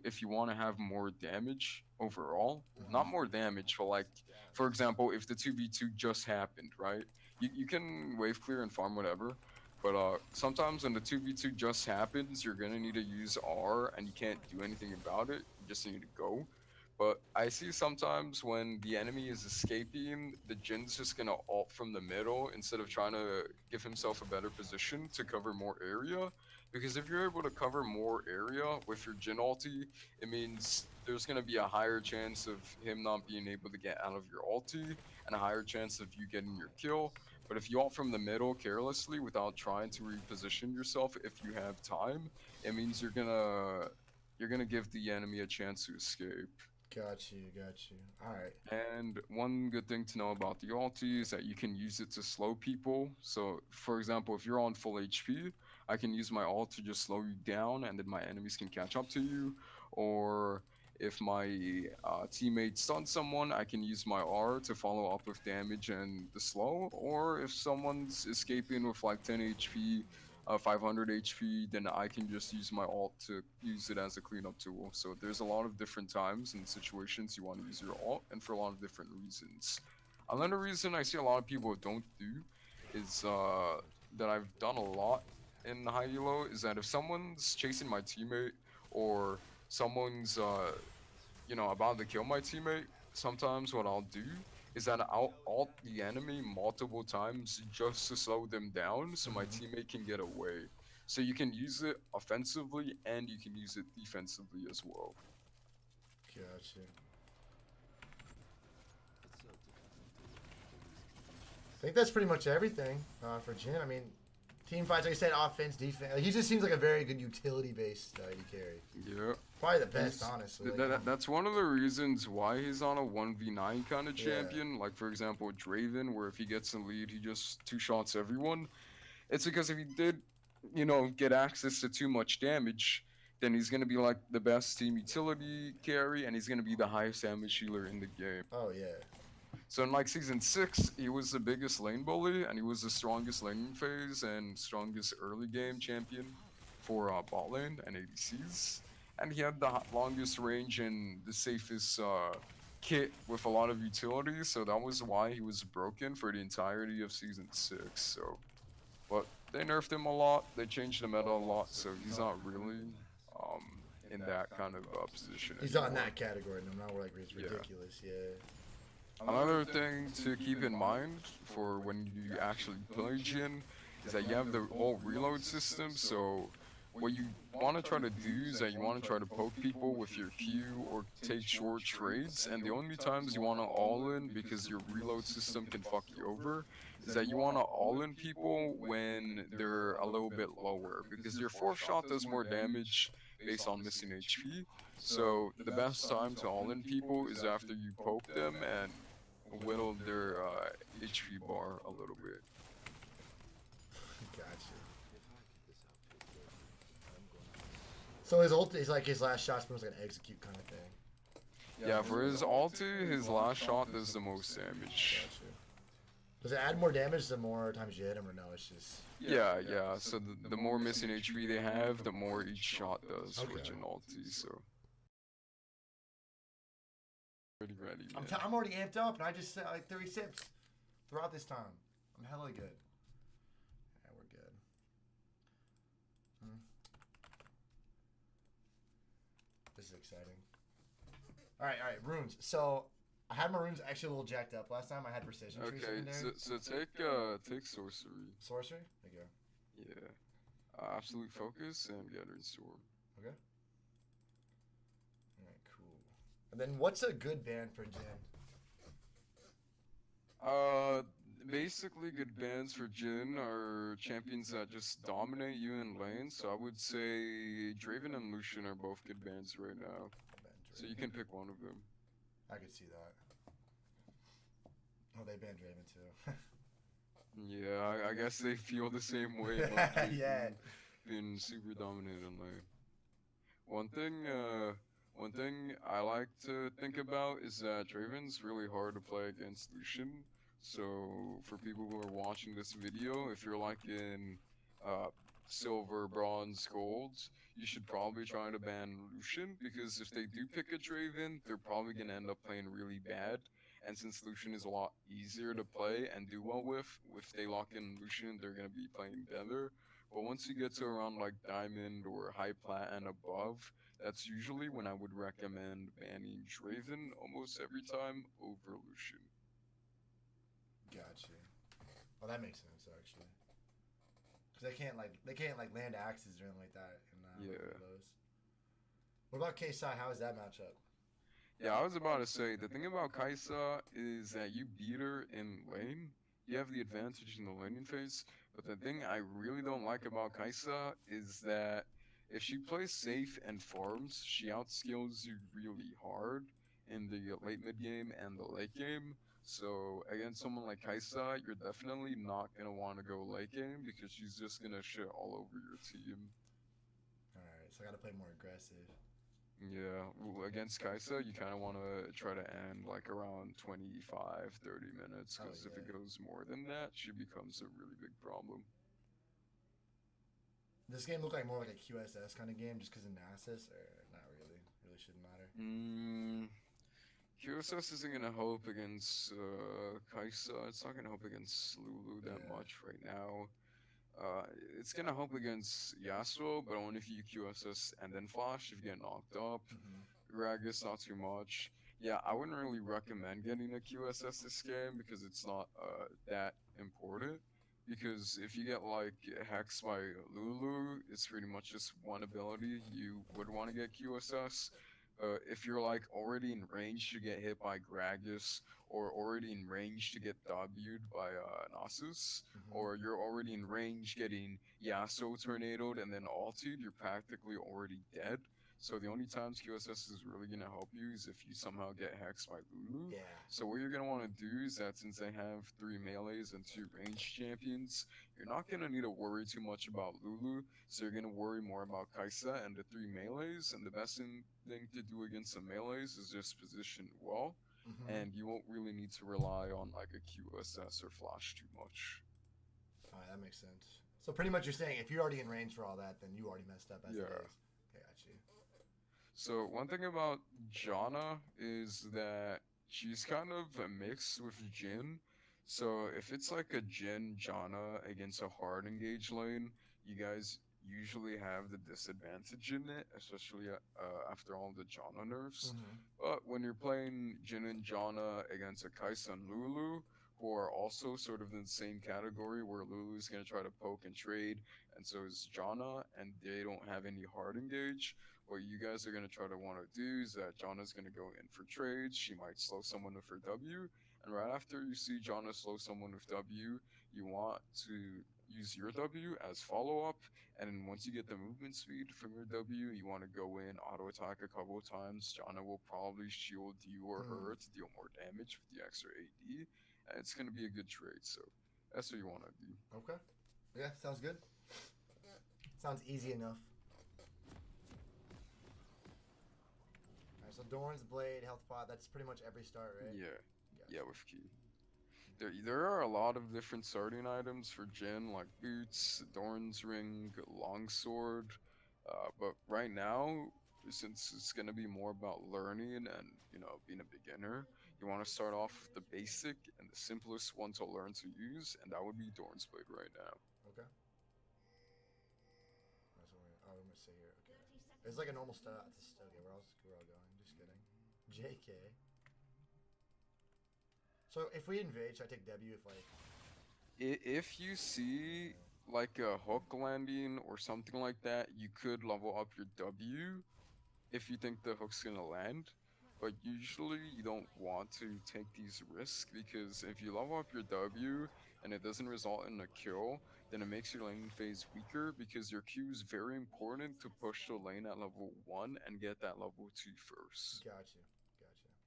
if you want to have more damage overall. Not more damage, but like, for example, if the 2v2 just happened, right? You can wave clear and farm whatever, but sometimes when the 2v2 just happens, you're gonna need to use R, and you can't do anything about it. You just need to go. But I see sometimes when the enemy is escaping, the Jin's just gonna ult from the middle instead of trying to give himself a better position to cover more area. Because if you're able to cover more area with your Jhin ulti, it means there's gonna be a higher chance of him not being able to get out of your ulti, and a higher chance of you getting your kill. But if you ult from the middle carelessly without trying to reposition yourself if you have time, it means you're gonna give the enemy a chance to escape.
Got you. Alright.
And one good thing to know about the ulti is that you can use it to slow people. So, for example, if you're on full HP, I can use my ult to just slow you down, and then my enemies can catch up to you. Or if my teammate stuns someone, I can use my R to follow up with damage and the slow. Or if someone's escaping with like 10 HP, 500 HP, then I can just use my ult to use it as a cleanup tool. So there's a lot of different times and situations you want to use your ult, and for a lot of different reasons. Another reason I see a lot of people don't do is that I've done a lot in high elo is that if someone's chasing my teammate, or someone's about to kill my teammate, sometimes what I'll do is that I'll ult the enemy multiple times just to slow them down so my teammate can get away. So you can use it offensively and you can use it defensively as well.
Gotcha. I think that's pretty much everything for Jhin. I mean, team fights, like I said, offense, defense. He just seems like a very good utility-based AD carry.
Yeah.
Probably the best, honestly.
That's one of the reasons why he's on a 1v9 kind of
Yeah.
champion. Like, for example, Draven, where if he gets in lead, he just two-shots everyone. It's because if he did, get access to too much damage, then he's going to be like the best team utility carry, and he's going to be the highest damage healer in the game.
Oh, yeah.
So in like Season 6, he was the biggest lane bully, and he was the strongest laning phase and strongest early game champion for bot lane and ADCs. And he had the longest range and the safest kit with a lot of utility, so that was why he was broken for the entirety of Season 6. So, but they nerfed him a lot, they changed the meta a lot, so he's not really in that kind of position
He's
anymore.
not in that category. No, not where like it's ridiculous. Yeah.
Another thing to keep in mind for when you actually play Jhin is that you have the whole reload system. So what you want to try to do is that you want to try to poke people with your Q or take short trades, and the only times you want to all-in, because your reload system can fuck you over, is that you want to all-in people when they're a little bit lower, because your fourth shot does more damage based on missing HP. So the best time to all-in people is after you poke them and whittle their HP bar a little bit.
Gotcha. So his ult is like his last shot's almost like an execute kind of thing.
Yeah, for his ulti, his last shot does the most damage.
Gotcha. Does it add more damage the more times you hit him, or no? It's just
Yeah. So the more missing HP they have, the more each shot does for
Okay.
Jhin ulti. So pretty ready, man.
I'm already amped up, and I just said like 30 sips throughout this time. I'm hella good. Yeah, we're good. This is exciting. All right, runes. So I had my runes actually a little jacked up last time. I had precision trees in
Okay,
there.
so take sorcery.
Sorcery. There you go.
Yeah, absolute focus and gathering storm.
Okay. All right, cool. And then what's a good ban for Jhin?
Basically good bans for Jhin are champions that just dominate you in lane. So I would say Draven and Lucian are both good bans right now. So you can pick one of them.
I could see that. Oh, they banned Draven too.
Yeah, I guess they feel the same way about Draven
Yeah.
being super dominant in lane. One thing I like to think about is that Draven's really hard to play against Lucian. So for people who are watching this video, if you're like in silver, bronze, gold, you should probably try to ban Lucian, because if they do pick a Draven, they're probably going to end up playing really bad. And since Lucian is a lot easier to play and do well with, if they lock in Lucian, they're going to be playing better. But once you get to around like Diamond or High Plat and above, that's usually when I would recommend banning Draven almost every time over Lucian.
Gotcha. Well, that makes sense actually. Cause they can't like land axes or anything like that in those. What about K-Sai? How is that matchup?
Yeah, I was about to say, the thing about Kai'Sa is that you beat her in lane. You have the advantage in the laning phase. But the thing I really don't like about Kai'Sa is that if she plays safe and farms, she outskills you really hard in the late mid game and the late game. So against someone like Kai'Sa, you're definitely not going to want to go late game, because she's just going to shit all over your team.
Alright, so I gotta play more aggressive.
Yeah, against Kai'Sa, you kind of want to try to end like around 25, 30 minutes, because if it goes more than that, she becomes a really big problem.
This game looked like more like a QSS kind of game just because of Nasus, or not really? Really shouldn't matter.
QSS isn't going to help against Kai'Sa. It's not going to help against Lulu that much right now. It's gonna help against Yasuo, but only if you QSS and then flash if you get knocked up. Gragas, not too much. Yeah, I wouldn't really recommend getting a QSS this game because it's not that important. because if you get like hexed by Lulu, it's pretty much just one ability you would want to get QSS. If you're like already in range to get hit by Gragas, or already in range to get W'd by Nasus, or you're already in range getting Yasuo tornadoed and then ulted, you're practically already dead. So the only times QSS is really gonna help you is if you somehow get hexed by Lulu.
Yeah.
So what you're gonna want to do is that since they have 3 melees and 2 range champions, you're not gonna need to worry too much about Lulu. So you're gonna worry more about Kaisa and the 3 melees. And the best thing to do against the melees is just position well, and you won't really need to rely on like a QSS or flash too much.
Alright, that makes sense. So pretty much you're saying if you're already in range for all that, then you already messed up as it is. Okay, got you.
So one thing about Janna is that she's kind of a mix with Jhin. So if it's like a Jhin Janna against a hard engage lane, you guys usually have the disadvantage in it, especially after all the Janna nerfs. But when you're playing Jhin and Janna against a Kai'Sa and Lulu, who are also sort of in the same category where Lulu's gonna try to poke and trade, and so is Janna, and they don't have any hard engage. What you guys are going to try to want to do is that Janna's going to go in for trades. She might slow someone with her W. And right after you see Janna slow someone with W, you want to use your W as follow-up. And then once you get the movement speed from your W, you want to go in, auto-attack a couple of times. Janna will probably shield you or her to deal more damage with the extra AD. And it's going to be a good trade. So that's what you want to do.
Okay. Yeah, sounds good. Sounds easy enough. Alright, so Dorn's Blade, Health Pot, that's pretty much every start, right?
Yeah.
Gotcha.
Yeah, with Q. There are a lot of different starting items for Jhin, like boots, Dorn's Ring, Longsword. But right now, since it's going to be more about learning and, being a beginner, you want to start off with the basic and the simplest one to learn to use, and that would be Dorn's Blade right now.
Okay. We're gonna see here. Okay. It's like a normal start. Okay, we're all going. Just kidding. JK. So if we invade, should I take W if like...
If you see like a hook landing or something like that, you could level up your W if you think the hook's gonna land. But usually you don't want to take these risks, because if you level up your W and it doesn't result in a kill, then it makes your laning phase weaker, because your Q is very important to push the lane at level 1 and get that level 2 first.
Gotcha.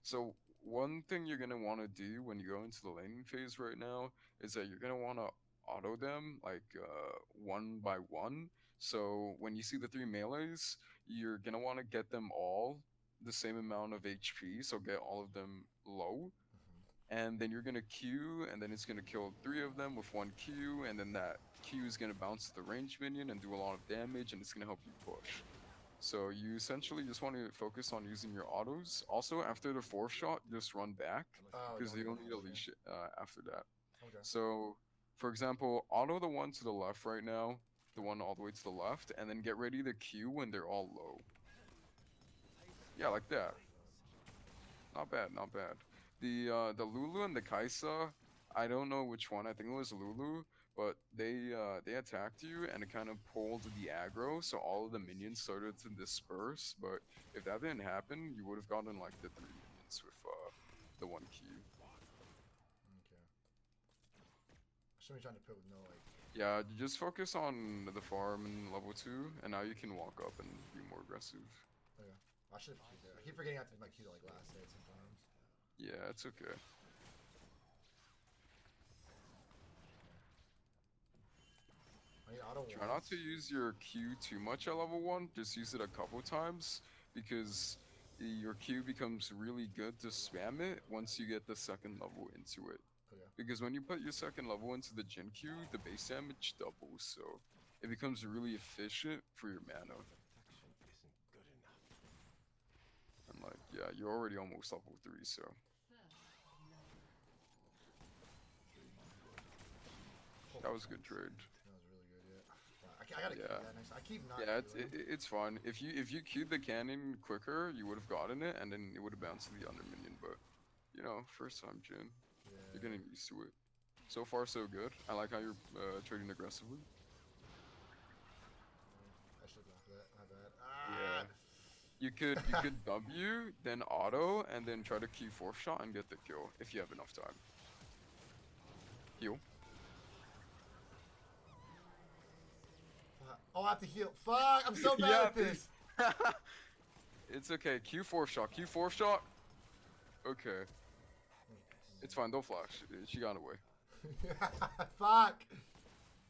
So one thing you're going to want to do when you go into the laning phase right now is that you're going to want to auto them like one by one. So when you see the 3 melees, you're going to want to get them all the same amount of HP, so get all of them low. And then you're going to Q, and then it's going to kill 3 of them with 1 Q, and then that Q is going to bounce to the range minion and do a lot of damage, and it's going to help you push. So you essentially just want to focus on using your autos. Also, after the 4th shot, just run back, because you don't need a leash after that.
Okay.
So, for example, auto the one to the left right now, the one all the way to the left, and then get ready to Q when they're all low. Yeah, like that. Not bad, not bad. The Lulu and the Kaisa, I don't know which one. I think it was Lulu, but they attacked you and it kind of pulled the aggro, so all of the minions started to disperse. But if that didn't happen, you would have gotten like the 3 minions with the 1 Q.
Okay. Somebody trying to put with no like...
Yeah, you just focus on the farm in level 2, and now you can walk up and be more aggressive.
Okay. I should have Q there. I keep forgetting I have to do my Q to like last hit sometimes.
Yeah, it's okay.
I need auto
Try not to use your Q too much at level 1, just use it a couple times, because your Q becomes really good to spam it once you get the 2nd level into it.
Okay.
Because when you put your 2nd level into the Jhin Q, the base damage doubles, so it becomes really efficient for your mana. And like, yeah, you're already almost level 3, so. That was a good trade.
That was really good, yeah. I gotta keep that next. I keep not.
Yeah, it's fine. If you queued the cannon quicker, you would have gotten it, and then it would have bounced to the under minion. But first time Jhin, you're getting used to it. So far, so good. I like how you're trading aggressively.
I should block that. My bad.
Yeah.
Ah!
You could W, then auto, and then try to Q 4th shot and get the kill if you have enough time. Heal.
Fuck. Oh, I have to heal. Fuck! I'm so bad
Yeah,
at this.
It's okay. Q 4th shot. Q 4th shot. Okay. It's fine. Don't flash. She got away.
Fuck!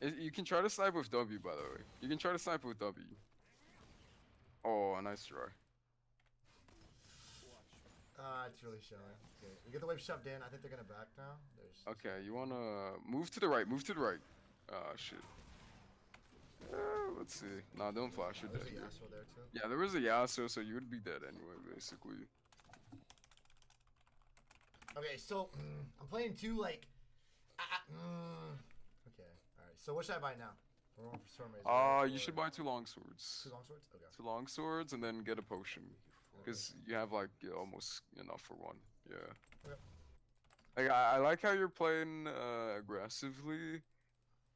You can try to snipe with W, by the way. You can try to snipe with W. Oh, nice try.
It's really showing. Okay, we get the wave shoved in. I think they're gonna back now. There's.
Okay, you wanna move to the right. Move to the right. Ah, shit. Let's see. Nah, don't flash. You're
There's
dead.
a
Here.
Yasuo there too.
Yeah, there was a Yasuo, so you would be dead anyway, basically.
Okay, so I'm playing two like. Okay, all right. So what should I buy now? We're going for Storm
You should buy 2 long swords.
2 long swords. Okay.
2 long swords, and then get a potion, because you have like almost enough for one. Yeah.
Okay.
Like I like how you're playing aggressively.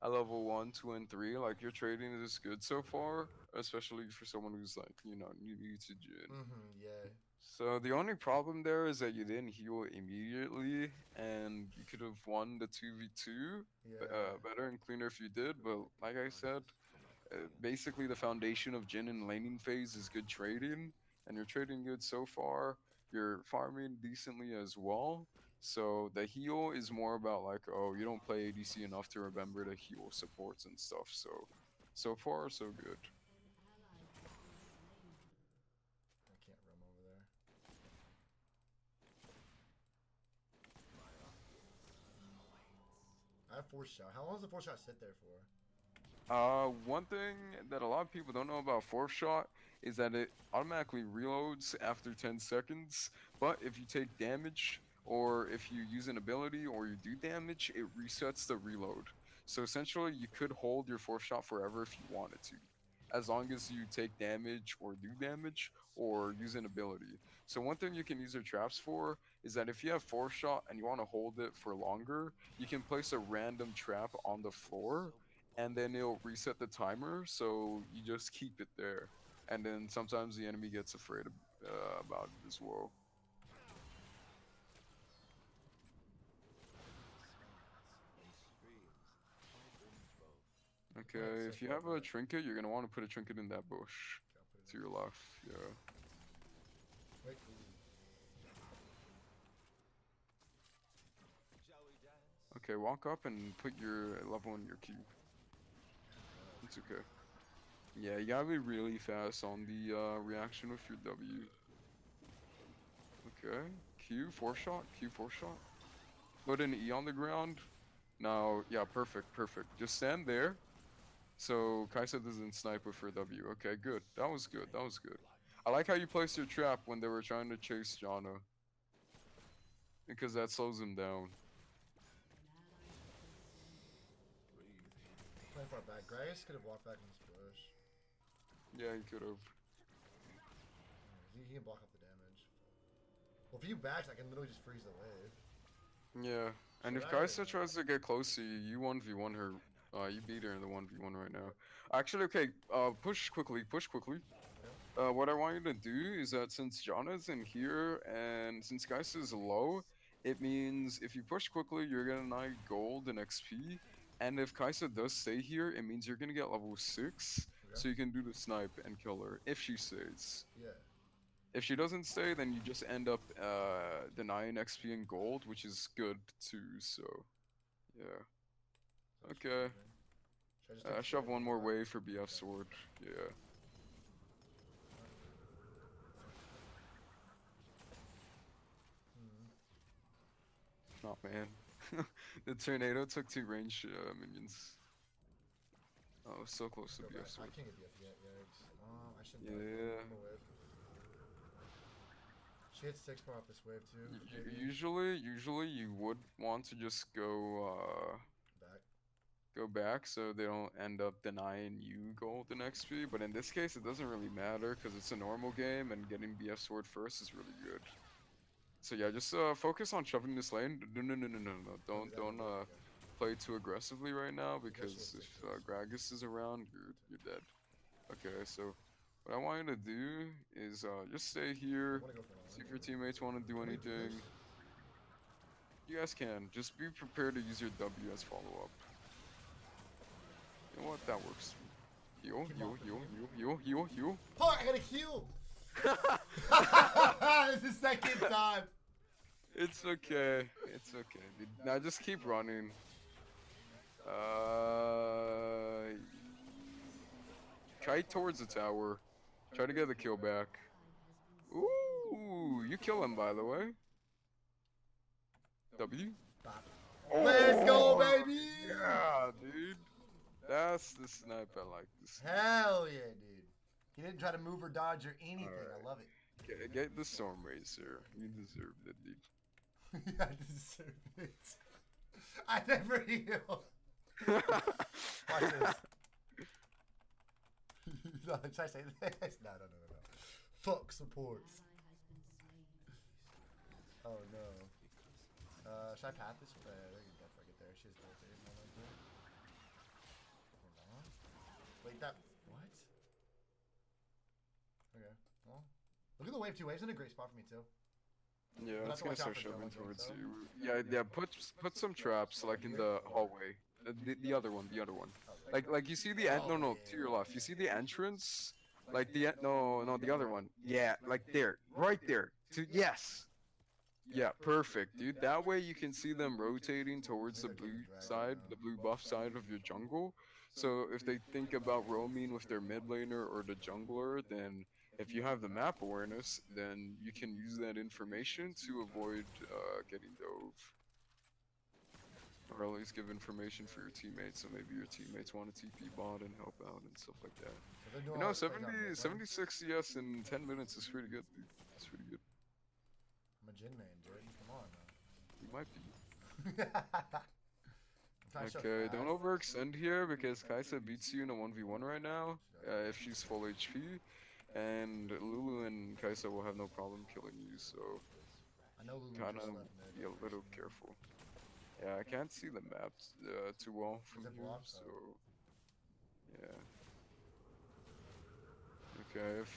At level 1, 2, and 3, like your trading is good so far, especially for someone who's like new to Jhin.
Yeah.
So the only problem there is that you didn't heal immediately, and you could have won the 2v2
Yeah.
better and cleaner if you did. But like I said, basically the foundation of Jhin in laning phase is good trading, and you're trading good so far. You're farming decently as well. So the heal is more about like, oh, you don't play ADC enough to remember to heal supports and stuff. So far so good.
I can't roam over there. I have 4 shot. How long does the 4 shot sit there for?
One thing that a lot of people don't know about 4th shot is that it automatically reloads after 10 seconds, but if you take damage, or if you use an ability or you do damage, it resets the reload. So essentially, you could hold your 4th shot forever if you wanted to, as long as you take damage or do damage or use an ability. So one thing you can use your traps for is that if you have 4th shot and you want to hold it for longer, you can place a random trap on the floor, and then it'll reset the timer, so you just keep it there. And then sometimes the enemy gets afraid about it as well. Okay, if you have a trinket, you're gonna want to put a trinket in that bush to your left. Yeah.
Wait.
Okay, walk up and put your level in your Q. It's okay. Yeah, you gotta be really fast on the reaction with your W. Okay, Q 4th shot. Q 4th shot. Put an E on the ground. Now, yeah, perfect. Just stand there. So Kaisa doesn't snipe with her W. Okay, good. That was good. I like how you placed your trap when they were trying to chase Janna, because that slows him down.
Playing far back. Gragas could have walked back in this bush.
Yeah, he could have.
He can block up the damage. Well, if you back, I can literally just freeze the wave.
Yeah, and if Kaisa tries to get close to you, you 1v1 her. You beat her in the 1v1 right now. Actually, okay, push quickly. What I want you to do is that since Janna's in here, and since Kaisa is low, it means if you push quickly, you're gonna knight gold and XP. And if Kaisa does stay here, it means you're gonna get level 6, so you can do the snipe and kill her, if she stays.
Yeah.
If she doesn't stay, then you just end up denying XP and gold, which is good too, so yeah. Okay. Shove one more wave for BF sword. Yeah. Oh man. The tornado took 2 range minions. Oh, so close to BF
I
sword.
can't get BF yet. Yikes. I shouldn't.
Yeah.
One more wave. She hits 6 more off this wave too.
Usually you would want to just go back so they don't end up denying you gold and XP, but in this case it doesn't really matter because it's a normal game and getting BF sword first is really good. So yeah, just focus on shoving this lane. No, don't play too aggressively right now because if Gragas is around, you're dead. Okay, so what I want you to do is just stay here, see if your teammates want to do anything. You guys can. Just be prepared to use your W as follow-up. You know what? That works. Heal.
Fuck, I gotta heal! It's the second time!
It's okay. It's okay. Dude. Now just keep running. Kite towards the tower. Try to get the kill back. Ooh, you kill him, by the way. W.
Let's go, baby!
Yeah, dude. That's the snipe I like to see.
Hell yeah, dude. He didn't try to move or dodge or anything.
Right.
I love it.
Get the Storm Racer. You deserved it, dude.
I deserve it. I never heal. Watch this. No, should I say this? No. Fuck supports. Oh no. Should I pat this? There you go. If I get there, she has no idea. Or not? Wait, that. What? Okay. Well, look at the wave. 2 waves in a great spot for me too.
Yeah,
But
it's
I
gonna
have to watch
start
out for
shoving
Dylan,
towards
so.
you. Yeah. Put some traps like in the hallway. The other one. Like you see the end. No, to your left. You see the entrance. Like the no, the other one. Yeah, like there, right there. Yes. Yeah, perfect, dude. That way you can see them rotating towards the blue side, the blue buff side of your jungle. So if they think about roaming with their mid laner or the jungler, then if you have the map awareness, then you can use that information to avoid getting dove. Or at least give information for your teammates, so maybe your teammates want to TP bot and help out and stuff like that. You know, 76 CS in 10 minutes is pretty good, dude. It's pretty good.
I'm a Jhin main, dude. Come on,
You might be.
man.
Okay, don't overextend here because Kai'Sa beats you in a 1v1 right now if she's full HP. And Lulu and Kai'Sa will have no problem killing you, so
I know Lulu
kind
just
of
left mid.
be a little careful. Yeah, I can't see the maps too well from
it
here,
blocked,
so yeah. Okay, if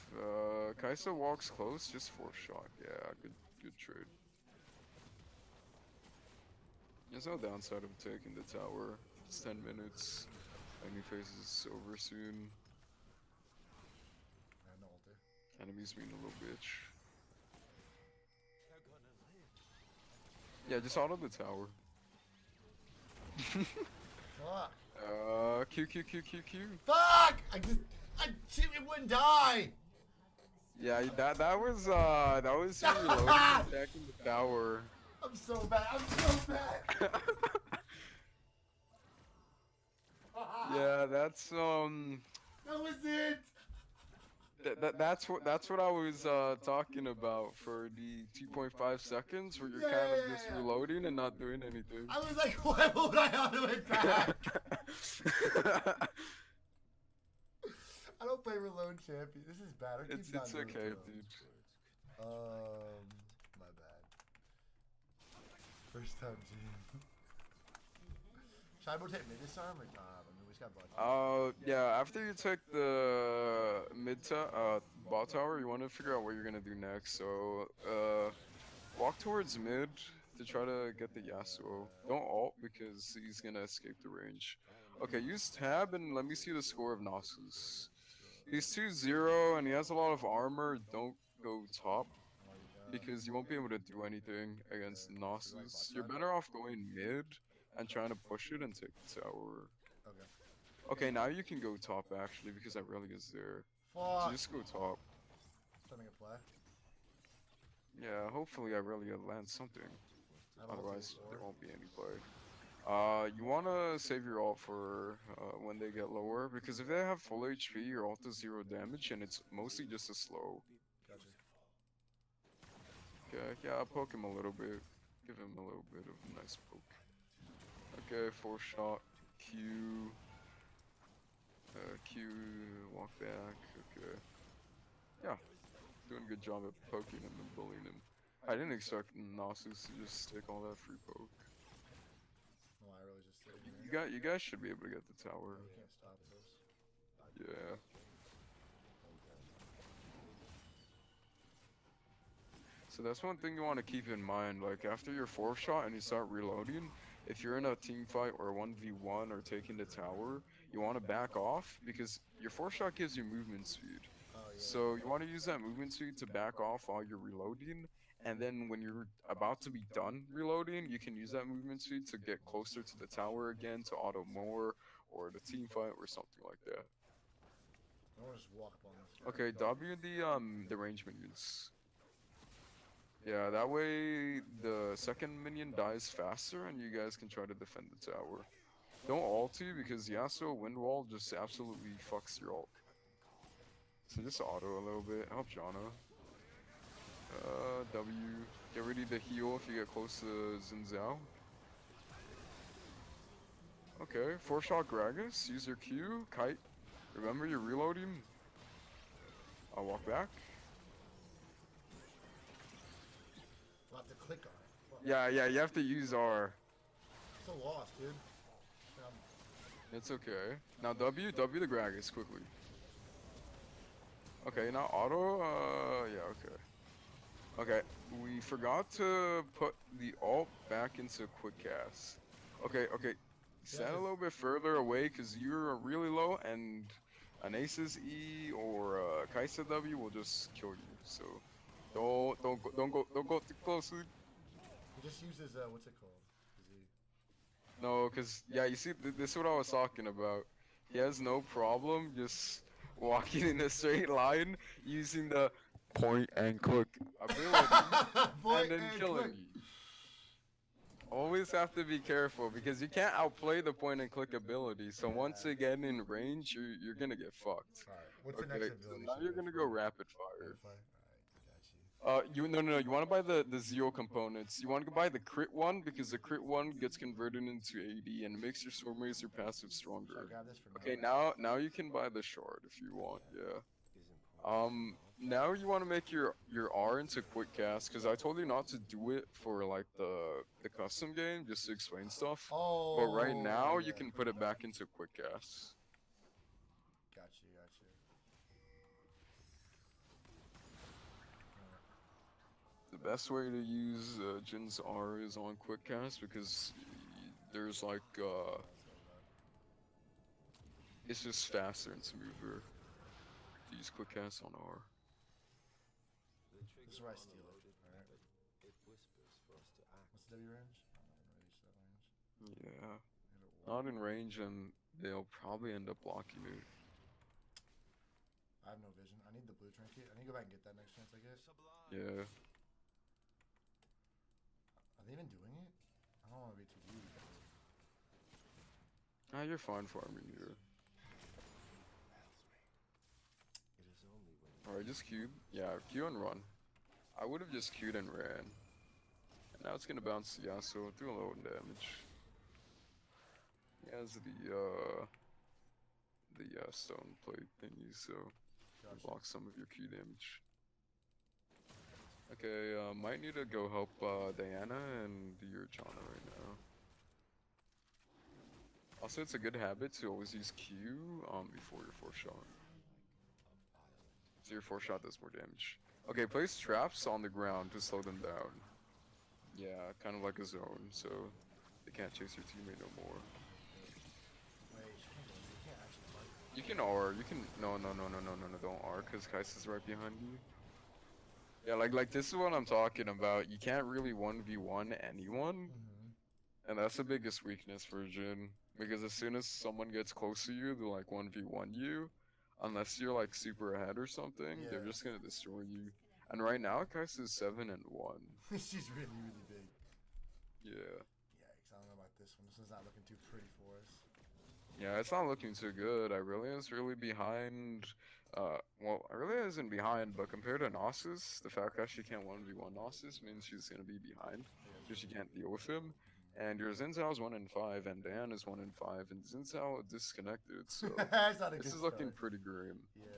Kai'Sa walks close, just force shot. Yeah, good trade. There's no downside of taking the tower. It's 10 minutes. Enemy phase is over soon.
I have no ulti.
Enemies being a little bitch. Yeah, just auto the tower.
Fuck!
Q.
Fuck! It wouldn't die!
Yeah, that was you reloading and attacking the tower.
I'm so bad.
Yeah, that's
That was it!
that's what I was talking about for the 2.5 seconds where you're kind of just reloading and not doing anything.
I was like, why would I auto attack? I don't play reload champion. This is bad.
It's okay, dude.
My bad. First time, Jhin. Should I rotate mid this time or nah? I mean, we just got bot.
Yeah. After you take the bot tower, you want to figure out what you're gonna do next. So, walk towards mid to try to get the Yasuo. Don't ult because he's gonna escape the range. Okay, use tab and let me see the score of Nasus. He's 2-0 and he has a lot of armor. Don't go top because you won't be able to do anything against Nasus. You're better off going mid and trying to push it and take the tower.
Okay.
Okay, now you can go top actually because Irelia's there.
Fuck.
So just go top.
Starting a play.
Yeah, hopefully Irelia lands something.
I have a
Otherwise,
ulti
there
before.
won't be any play. You want to save your ult for when they get lower, because if they have full HP, your ult does 0 damage, and it's mostly just a slow.
Gotcha.
Okay, yeah, I'll poke him a little bit. Give him a little bit of a nice poke. Okay, 4 shot, Q. Q, walk back, okay. Yeah, doing a good job at poking him and bullying him. I didn't expect Nasus to just stick all that free poke.
No, I really just did.
you guys should be able to get the tower.
You can't stop this.
Yeah. So that's one thing you want to keep in mind. Like after your 4th shot and you start reloading, if you're in a team fight or 1v1 or taking the tower, you want to back off because your 4th shot gives you movement speed.
Oh, yeah.
So you want to use that movement speed to back off while you're reloading, and then when you're about to be done reloading, you can use that movement speed to get closer to the tower again to auto more or the team fight or something like that.
I want to just walk up on this guy.
Okay, W the range minions. Yeah, that way the second minion dies faster and you guys can try to defend the tower. Don't ulti because Yasuo wind wall just absolutely fucks your ult. So just auto a little bit, help Janna. W, get ready to heal if you get close to Xin Zhao. Okay, 4-shot Gragas, use your Q, kite. Remember you're reloading. I'll walk back.
I'll have to click on it. Fuck.
Yeah, you have to use R.
I'm so lost, dude.
It's okay. Now W the Gragas quickly. Okay, now auto, yeah, okay. Okay, we forgot to put the ult back into quick cast. Okay. Stand a little bit further away because you're really low and an Ace's E or a Kaisa W will just kill you. So don't go too closely.
He just uses, what's it called?
No, because, yeah, you see, this is what I was talking about. He has no problem just walking in a straight line using the point and click ability and then killing you. Always have to be careful because you can't outplay the point and click ability. So once you get in range, you're gonna get fucked.
Alright, what's the next ability?
So now you're gonna go rapid fire.
Alright, got you.
No. You want to buy the Zero components. You want to buy the crit one because the crit one gets converted into AD and makes your Storm Razor passive stronger.
So I got this for
Okay, now you can buy the shard if you want. Yeah. Now you want to make your R into quick cast because I told you not to do it for like the custom game just to explain stuff.
Oh.
But right now you can put it back into quick cast.
Got you.
The best way to use Jin's R is on quick cast because there's like it's just faster and smoother to use quick cast on R.
This is where I steal it. Alright. What's the W range? I'm not gonna reach that range.
Yeah. Not in range and they'll probably end up blocking it.
I have no vision. I need the blue trinket. I need to go back and get that next chance I get.
Yeah.
Are they even doing it? I don't want to be too greedy.
Ah, you're fine farming here. Alright, just Q. Yeah, Q and run. I would have just Q'd and ran. And now it's gonna bounce the Yasuo through a low damage. He has the stone plate thingy, so it blocks some of your Q damage. Okay, might need to go help Diana and your Janna right now. Also, it's a good habit to always use Q before your 4th shot. So your 4th shot does more damage. Okay, place traps on the ground to slow them down. Yeah, kind of like a zone, so they can't chase your teammate no more.
Wait, you can't actually fight.
You can R, you can... No, don't R, because Kai'Sa's right behind you. Yeah, like this is what I'm talking about. You can't really 1v1 anyone. And that's the biggest weakness for Jhin. Because as soon as someone gets close to you, they'll like 1v1 you. Unless you're like super ahead or something, they're just gonna destroy you. And right now, Kai'Sa is 7-1.
She's really big.
Yeah.
Yikes, I don't know about this one. This one's not looking too pretty for us.
Yeah, it's not looking too good. Irelia's really behind. Well, Irelia isn't behind, but compared to Nasus, the fact that she can't 1v1 Nasus means she's gonna be behind because she can't deal with him. And your Xin Zhao's 1-5, and Diana is 1-5, and Xin Zhao disconnected. So this is looking pretty grim.
Yeah.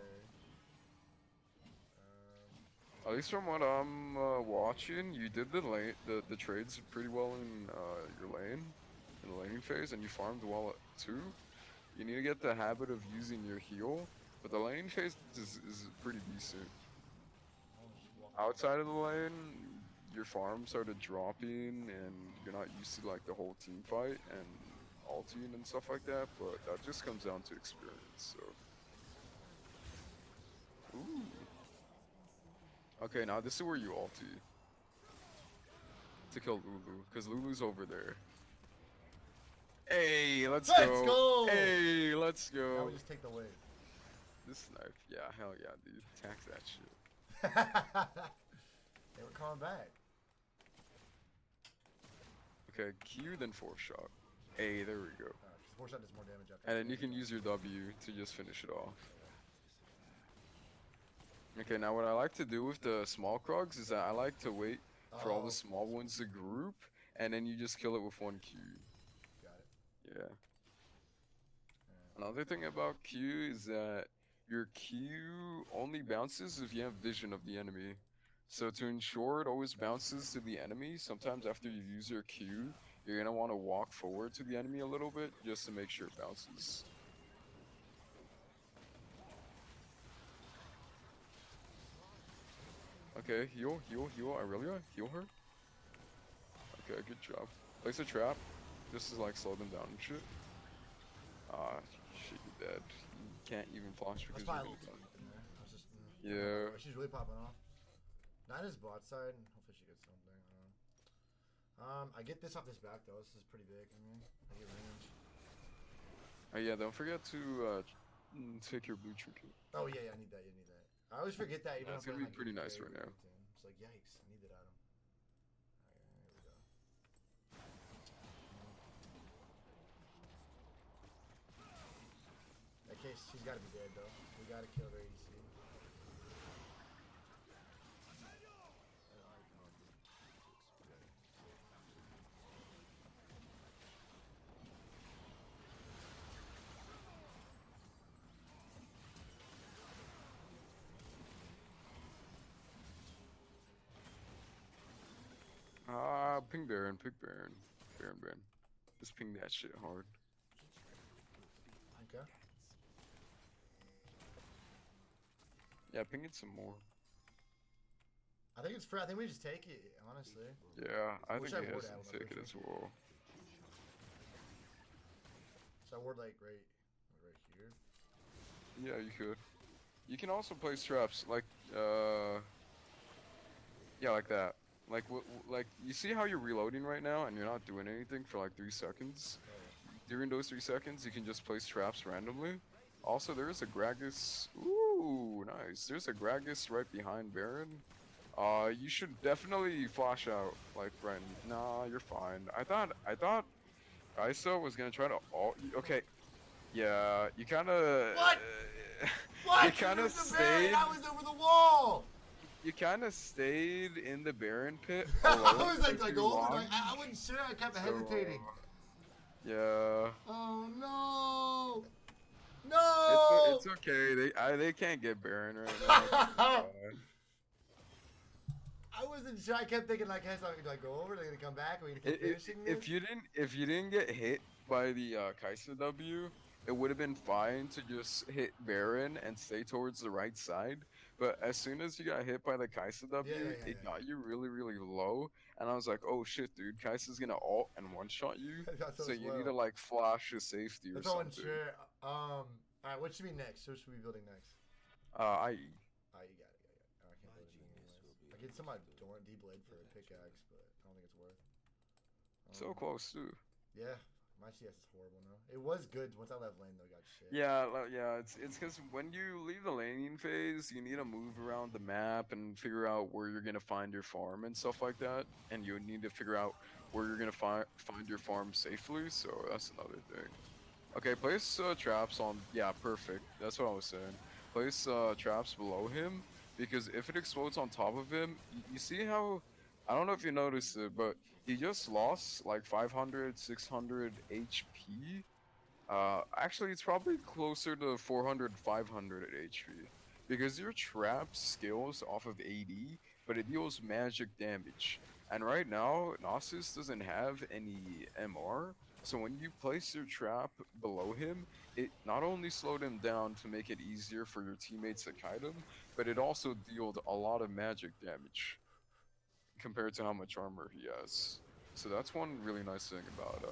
At least from what I'm watching, you did the trades pretty well in your lane. in the laning phase and you farmed well too, you need to get the habit of using your heal. But the laning phase is pretty decent. Outside of the lane, your farm started dropping and you're not used to like the whole team fight and ulting and stuff like that, but that just comes down to experience, so. Ooh. Okay, now this is where you ulti. To kill Lulu, because Lulu's over there. Hey, let's go! Hey, let's go!
Now we just take the wave.
This knife, yeah, hell yeah, dude. Tax that shit.
They were coming back.
Okay, Q, then 4-shot. Hey, there we go.
4-shot does more damage after.
And then you can use your W to just finish it off. Okay, now what I like to do with the small Krugs is that I like to wait for all the small ones to group, and then you just kill it with 1 Q.
Got it.
Yeah. Another thing about Q is that your Q only bounces if you have vision of the enemy. So to ensure it always bounces to the enemy, sometimes after you use your Q, you're gonna want to walk forward to the enemy a little bit just to make sure it bounces. Okay, heal, Irelia, heal her. Okay, good job. Place a trap, just to like slow them down and shit. Ah, shit, you're dead. You can't even flash because you're gonna die. Yeah.
She's really popping off. Nina's bot side. Hopefully she gets something. I get this off this back though. This is pretty big. I mean, I get range.
Oh yeah, don't forget to take your blue trinket.
Oh yeah, I need that. You need that. I always forget that. Even
Yeah, it's gonna be pretty nice right now.
It's like yikes. I need that item. Alright, here we go. In that case, she's gotta be dead though. We gotta kill her ADC.
Ping Baron, Baron. Just ping that shit hard.
Okay.
Yeah, ping it some more.
I think it's fair. I think we just take it, honestly.
Yeah, I think
he
he
has
has to take it as well.
So I ward like right here.
Yeah, you could. You can also place traps like yeah, like that. Like you see how you're reloading right now and you're not doing anything for like 3 seconds. During those 3 seconds, you can just place traps randomly. Also, there is a Gragas. Ooh, nice. There's a Gragas right behind Baron. You should definitely flash out like right. Nah, you're fine. I thought Iso was gonna try to ult. Okay. Yeah, you kind of.
What? What?
You kind of stayed.
I was over the wall.
You kind of stayed in the Baron pit.
I was like over. I wasn't sure. I kept hesitating.
Yeah.
Oh no. No.
It's okay. They can't get Baron right now.
I wasn't sure. I kept thinking like, hey, so do I go over? Are they gonna come back? Are we gonna keep finishing this?
If you didn't get hit by the Kai'Sa W, it would have been fine to just hit Baron and stay towards the right side. But as soon as you got hit by the Kai'Sa W, it got you really, really low. And I was like, oh shit, dude, Kai'Sa's gonna ult and one-shot you. So you need to like flash a safety or something.
That's all sure. Alright, what should be next? What should we be building next?
IE.
Oh, you got it. Oh, I can't build it. I get some D-blade for a pickaxe, but I don't think it's worth.
So close too.
Yeah. My CS is horrible now. It was good once I left lane though. Got shit.
Yeah. It's because when you leave the laning phase, you need to move around the map and figure out where you're gonna find your farm and stuff like that. And you need to figure out where you're gonna find your farm safely. So that's another thing. Okay, place traps on. Yeah, perfect. That's what I was saying. Place traps below him because if it explodes on top of him, you see how. I don't know if you noticed it, but he just lost like 500, 600 HP. Actually, it's probably closer to 400, 500 HP. Because your trap scales off of AD, but it deals magic damage. And right now, Nasus doesn't have any MR, So when you place your trap below him, it not only slowed him down to make it easier for your teammates to kite him, but it also dealt a lot of magic damage compared to how much armor he has. So that's one really nice thing about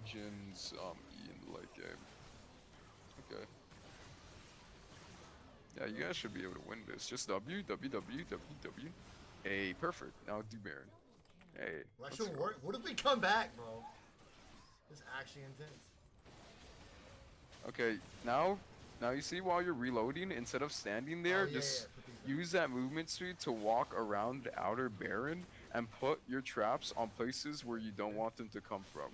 Jin's E in the late game. Okay. Yeah, you guys should be able to win this. Just W, W, W, W, W. Hey, perfect. Now do Baron. Hey.
That
let's
should
go.
work. What if we come back, bro? This is actually intense.
Okay, now you see while you're reloading, instead of standing there,
Oh, yeah,
just
yeah, put these down.
use that movement speed to walk around the outer Baron and put your traps on places where you don't want them to come from.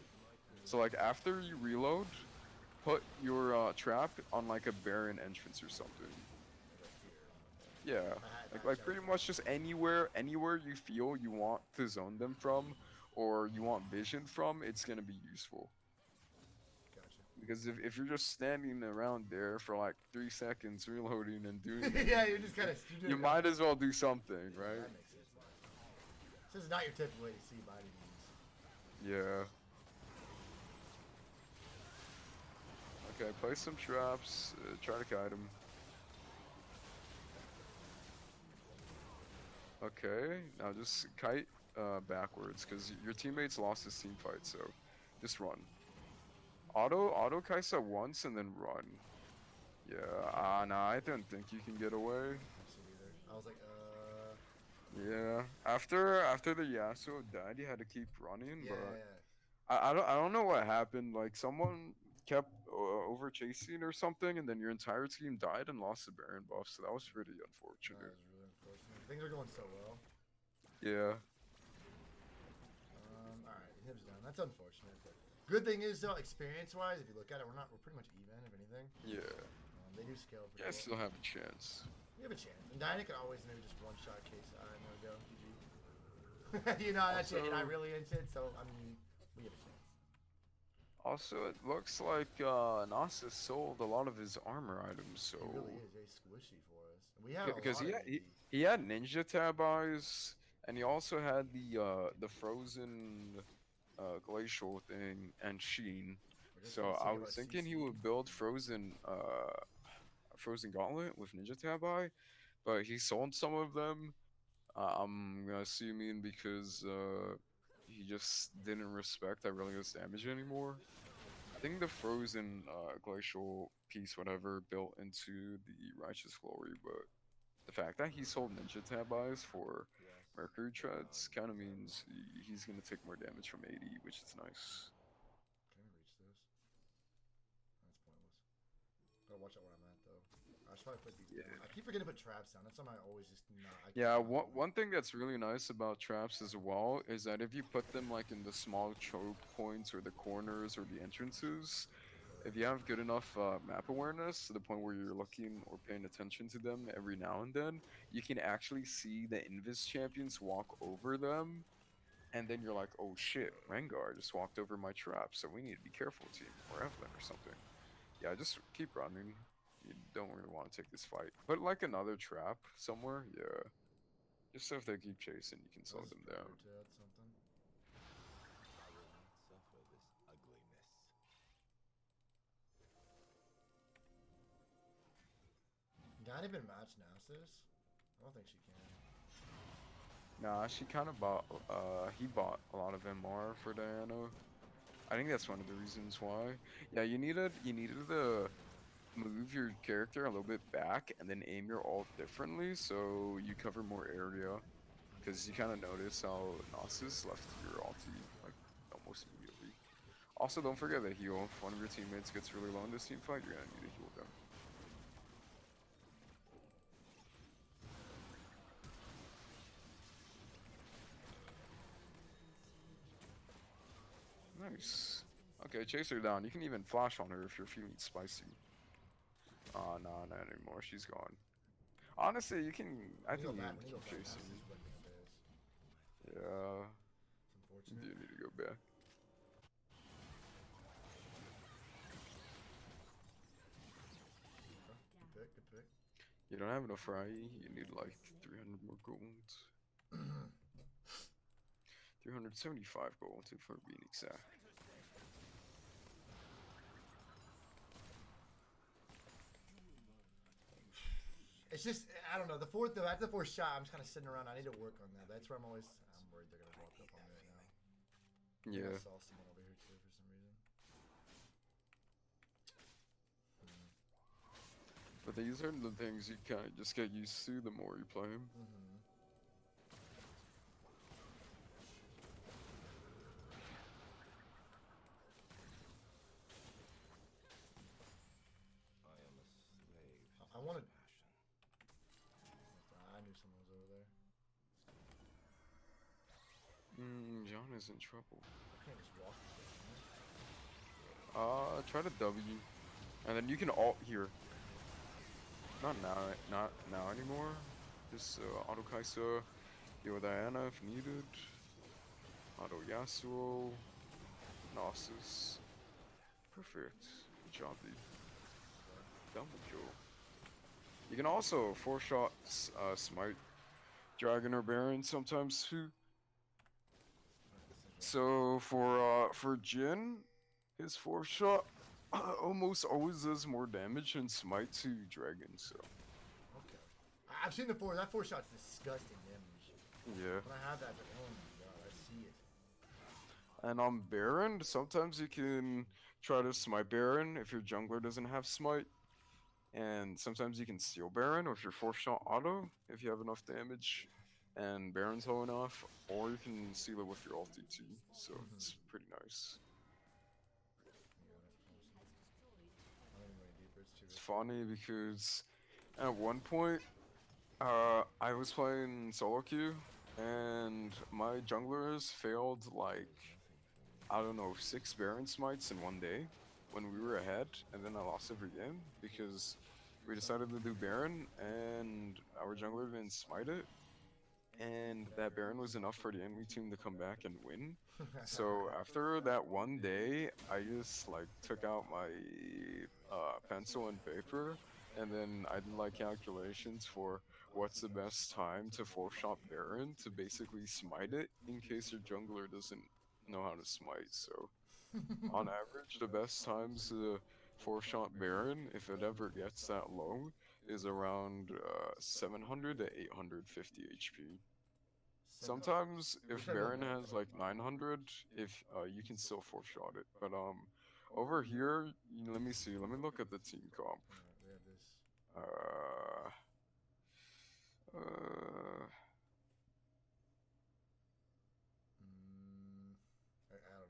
So like after you reload, put your trap on like a Baron entrance or something. Yeah, like pretty much just anywhere you feel you want to zone them from, or you want vision from, it's gonna be useful.
Gotcha.
Because if you're just standing around there for like 3 seconds reloading and doing
Yeah, you're just kind of.
you might as well do something, right?
That makes sense. This is not your typical way to see body moves.
Yeah. Okay, place some traps, try to kite him. Okay, now just kite backwards, because your teammates lost this team fight, so just run. Auto kites at once and then run. Yeah, nah, I don't think you can get away.
I was like,
Yeah, after the Yasuo died, you had to keep running,
yeah,
but
yeah.
I don't know what happened. Like someone kept over chasing or something, and then your entire team died and lost the Baron buff. So that was pretty
That
unfortunate.
was really unfortunate. Things are going so well.
Yeah.
Alright, Hib's done. That's unfortunate, but good thing is though, experience-wise, if you look at it, we're pretty much even, if anything.
Yeah.
They do scale pretty
Yeah, I
well.
still have a chance.
We have a chance. And Diana can always maybe just one-shot case. Alright, there we go. GG. You know that shit, you're not really into it, so I mean, we have a chance.
Also, it looks like Nasus sold a lot of his armor items,
He really
so
is very squishy for us. And we have
because
a lot
he had ninja tab eyes, and he also had the frozen glacial thing and sheen. So I was thinking he would build frozen gauntlet with ninja tab eye, but he sold some of them. I'm assuming because he just didn't respect that Aurelius damage anymore. I think the frozen glacial piece, whatever, built into the righteous glory, but the fact that he sold ninja tab eyes for mercury treads kind of means he's gonna take more damage from 80, which is nice.
Can I reach this? That's pointless. Gotta watch out where I'm at though. I should probably put these down. I keep forgetting to put traps down. That's something I always just not.
Yeah, one thing that's really nice about traps as well is that if you put them like in the small choke points or the corners or the entrances, if you have good enough map awareness to the point where you're looking or paying attention to them every now and then, you can actually see the Invis champions walk over them, and then you're like, oh shit, Rengar just walked over my trap, so we need to be careful, team, or Evelyn or something. Yeah, just keep running. You don't really want to take this fight. Put like another trap somewhere, yeah. Just so if they keep chasing, you can slow them down.
Something.
I will not suffer this ugliness.
Can even match Nasus? I don't think she can.
Nah, she kind of bought, he bought a lot of MR for Diana. I think that's one of the reasons why. Yeah, you needed to move your character a little bit back and then aim your ult differently so you cover more area. Because you kind of notice how Nasus left your ulti like almost immediately. Also, don't forget the heal. If one of your teammates gets really low in this team fight, you're gonna need to heal them. Nice. Okay, chase her down. You can even flash on her if you're feeling spicy. Oh, no, not anymore. She's gone. Honestly, you can. I think you can keep chasing. Yeah.
It's unfortunate.
You need to go back.
Good pick, good pick.
You don't have enough Rai. You need like 300 more gold. 375 gold, if we're being exact.
It's just I don't know. The fourth though, after the fourth shot, I'm just kind of sitting around. I need to work on that. That's where I'm worried they're gonna walk up on me right now. I
Yeah.
saw someone over here too for some reason.
But these are the things you kind of just get used to the more you play them.
I am a slave.
I wanted.
to passion.
I knew someone was over there.
John is in trouble.
I can't just walk.
Try to W. And then you can alt here. Not now anymore. Just auto Kaisa, deal with Diana if needed. Auto Yasuo. Gnosis. Perfect. Good job, dude. Double Joe. You can also 4-shot smite Dragon or Baron sometimes too. So for Jhin, his 4-shot almost always does more damage than smite to Dragon. So
Okay. I've seen the four. That four shot's disgusting damage.
yeah.
When I have that, it's like, oh my god, I see it.
And on Baron, sometimes you can try to smite Baron if your jungler doesn't have smite. And sometimes you can steal Baron with your 4-shot auto if you have enough damage and Baron's low enough, or you can seal it with your ulti too. So it's pretty nice. It's funny because at one point I was playing solo queue and my junglers failed like, I don't know, 6 Baron smites in one day when we were ahead, and then I lost every game because we decided to do Baron and our jungler didn't smite it, and that Baron was enough for the enemy team to come back and win. So after that one day, I just like took out my pencil and paper, and then I did like calculations for what's the best time to 4-shot Baron to basically smite it in case your jungler doesn't know how to smite. So on average, the best times to 4-shot Baron, if it ever gets that low, is around 700 to 850 HP. Sometimes if Baron has like 900, if you can still 4-shot it. But over here, let me see. Let me look at the team comp.
Alright, we have this. I don't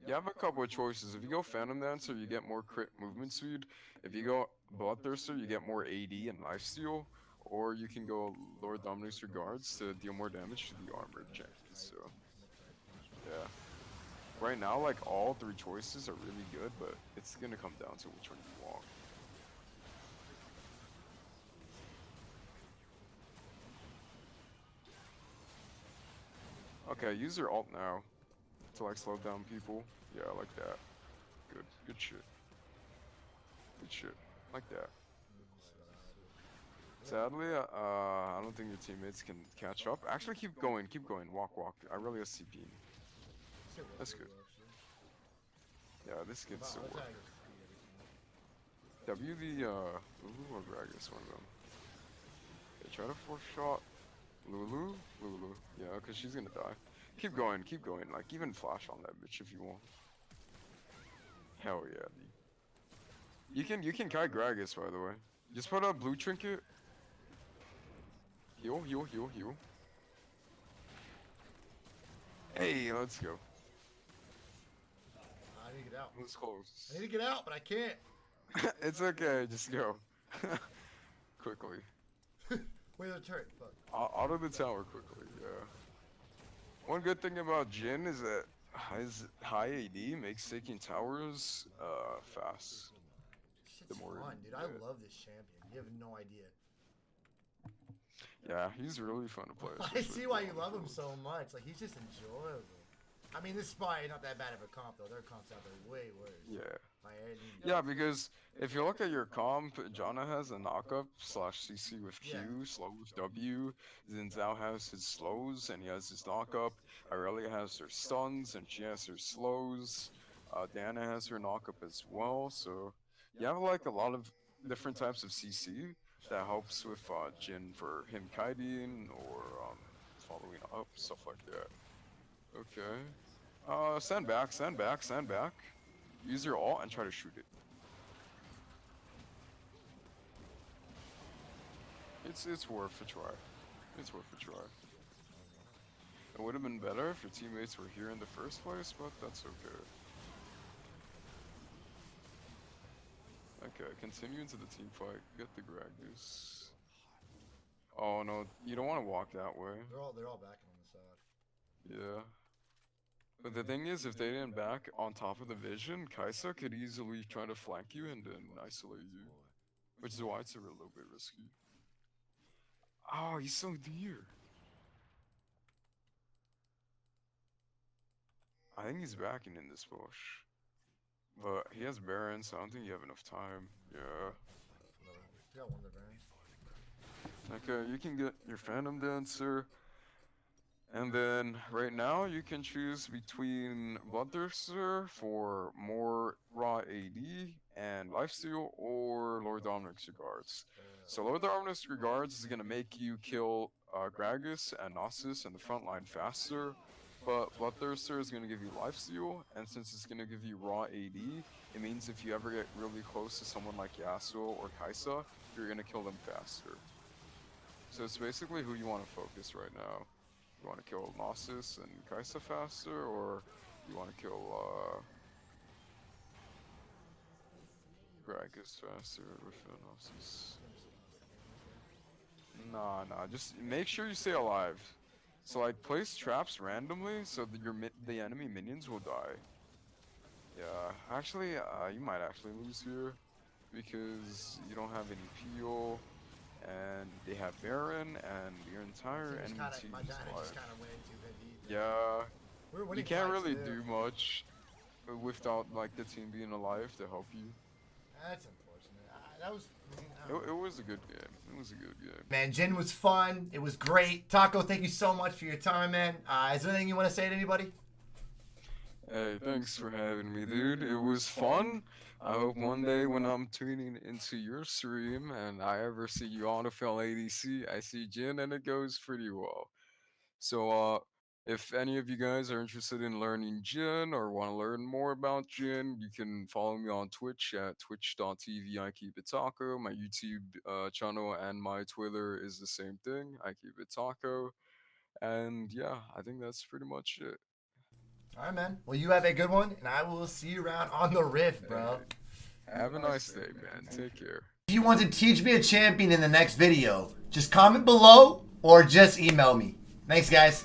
know.
You have a couple of choices. If you go Phantom Dancer, you get more crit movement speed. If you go Bloodthirster, you get more AD and lifesteal. Or you can go Lord Dominus Regards to deal more damage to the armored champion. So, yeah. Right now, like, all 3 choices are really good, but it's gonna come down to which one you want. Okay, use your ult now to like slow down people. Yeah, I like that. Good shit. Good shit. Like that. Sadly, I don't think your teammates can catch up. Actually, keep going. Walk. I really SCP. That's good. Yeah, this gets still work. W the Lulu or Gragas, one of them. Okay, try to 4-shot Lulu. Yeah, because she's gonna die. Keep going. Like, even flash on that bitch if you want. Hell yeah, dude. You can kite Gragas, by the way. Just put a blue trinket. Heal. Hey, let's go.
I need to get out.
It was close.
I need to get out, but I can't.
It's okay, just go. Quickly.
Where's the turret? Fuck.
Out of the tower quickly, yeah. One good thing about Jhin is that his high AD makes taking towers fast.
Shit's
more
fun, dude.
you
I
get.
love this champion. You have no idea.
Yeah, he's really fun to play.
I see why you love him so much. Like, he's just enjoyable. I mean, this spy is not that bad of a comp, though. Their comps out there way worse.
Yeah.
Like,
Yeah, because if you look at your comp, Janna has a knockup / CC with Q,
Yeah.
slow with W. Zinzao has his slows and he has his knockup. Irelia has her stuns and she has her slows. Diana has her knockup as well. So you have like a lot of different types of CC, that helps with Jhin for him kiting or following up, stuff like that. Okay. Stand back, stand back, stand back. Use your ult and try to shoot it. It's worth a try. It's worth a try. It would have been better if your teammates were here in the first place, but that's okay. Okay, continue into the team fight. Get the Gragus. Oh no, you don't want to walk that way.
They're all backing on the side.
Yeah. But the thing is, if they didn't back on top of the vision, Kaisa could easily try to flank you and then isolate you. Which is why it's a little bit risky. Oh, he's so near. I think he's backing in this push. But he has Baron, so I don't think you have enough time. Yeah.
You got one of the Barons.
Okay, you can get your Phantom Dancer. And then right now you can choose between Bloodthirster for more raw AD and lifesteal or Lord Dominic's Regards. So Lord Dominic's Regards is gonna make you kill Gragas and Gnosis in the front line faster, but Bloodthirster is gonna give you lifesteal, and since it's gonna give you raw AD, it means if you ever get really close to someone like Yasuo or Kaisa, you're gonna kill them faster. So it's basically who you want to focus right now. You want to kill Gnosis and Kaisa faster, or you want to kill Gragas faster with Gnosis? Nah, just make sure you stay alive. So like place traps randomly so that the enemy minions will die. Yeah, actually, you might actually lose here because you don't have any peel. And they have Baron, and your entire enemy team
My
is
Diana
alive.
just kind of went too heavy.
Yeah,
We're winning
you can't
fights
really
too.
do much without like the team being alive to help you.
That's unfortunate. That was.
It was a good game. It was a good game.
Man, Jhin was fun. It was great. Taco, thank you so much for your time, man. Is there anything you want to say to anybody?
Hey, thanks for having me, dude. It was fun. I hope one day when I'm tuning into your stream and I ever see you autofill ADC, I see Jhin and it goes pretty well. So, if any of you guys are interested in learning Jhin or want to learn more about Jhin, you can follow me on Twitch at twitch.tv Ikeepittaco. My YouTube channel and my Twitter is the same thing, Ikeepittaco. And yeah, I think that's pretty much it.
All right, man. Well, you have a good one, and I will see you around on the Rift, bro.
Have a nice day, man. Take care.
If you want to teach me a champion in the next video, just comment below or just email me. Thanks, guys.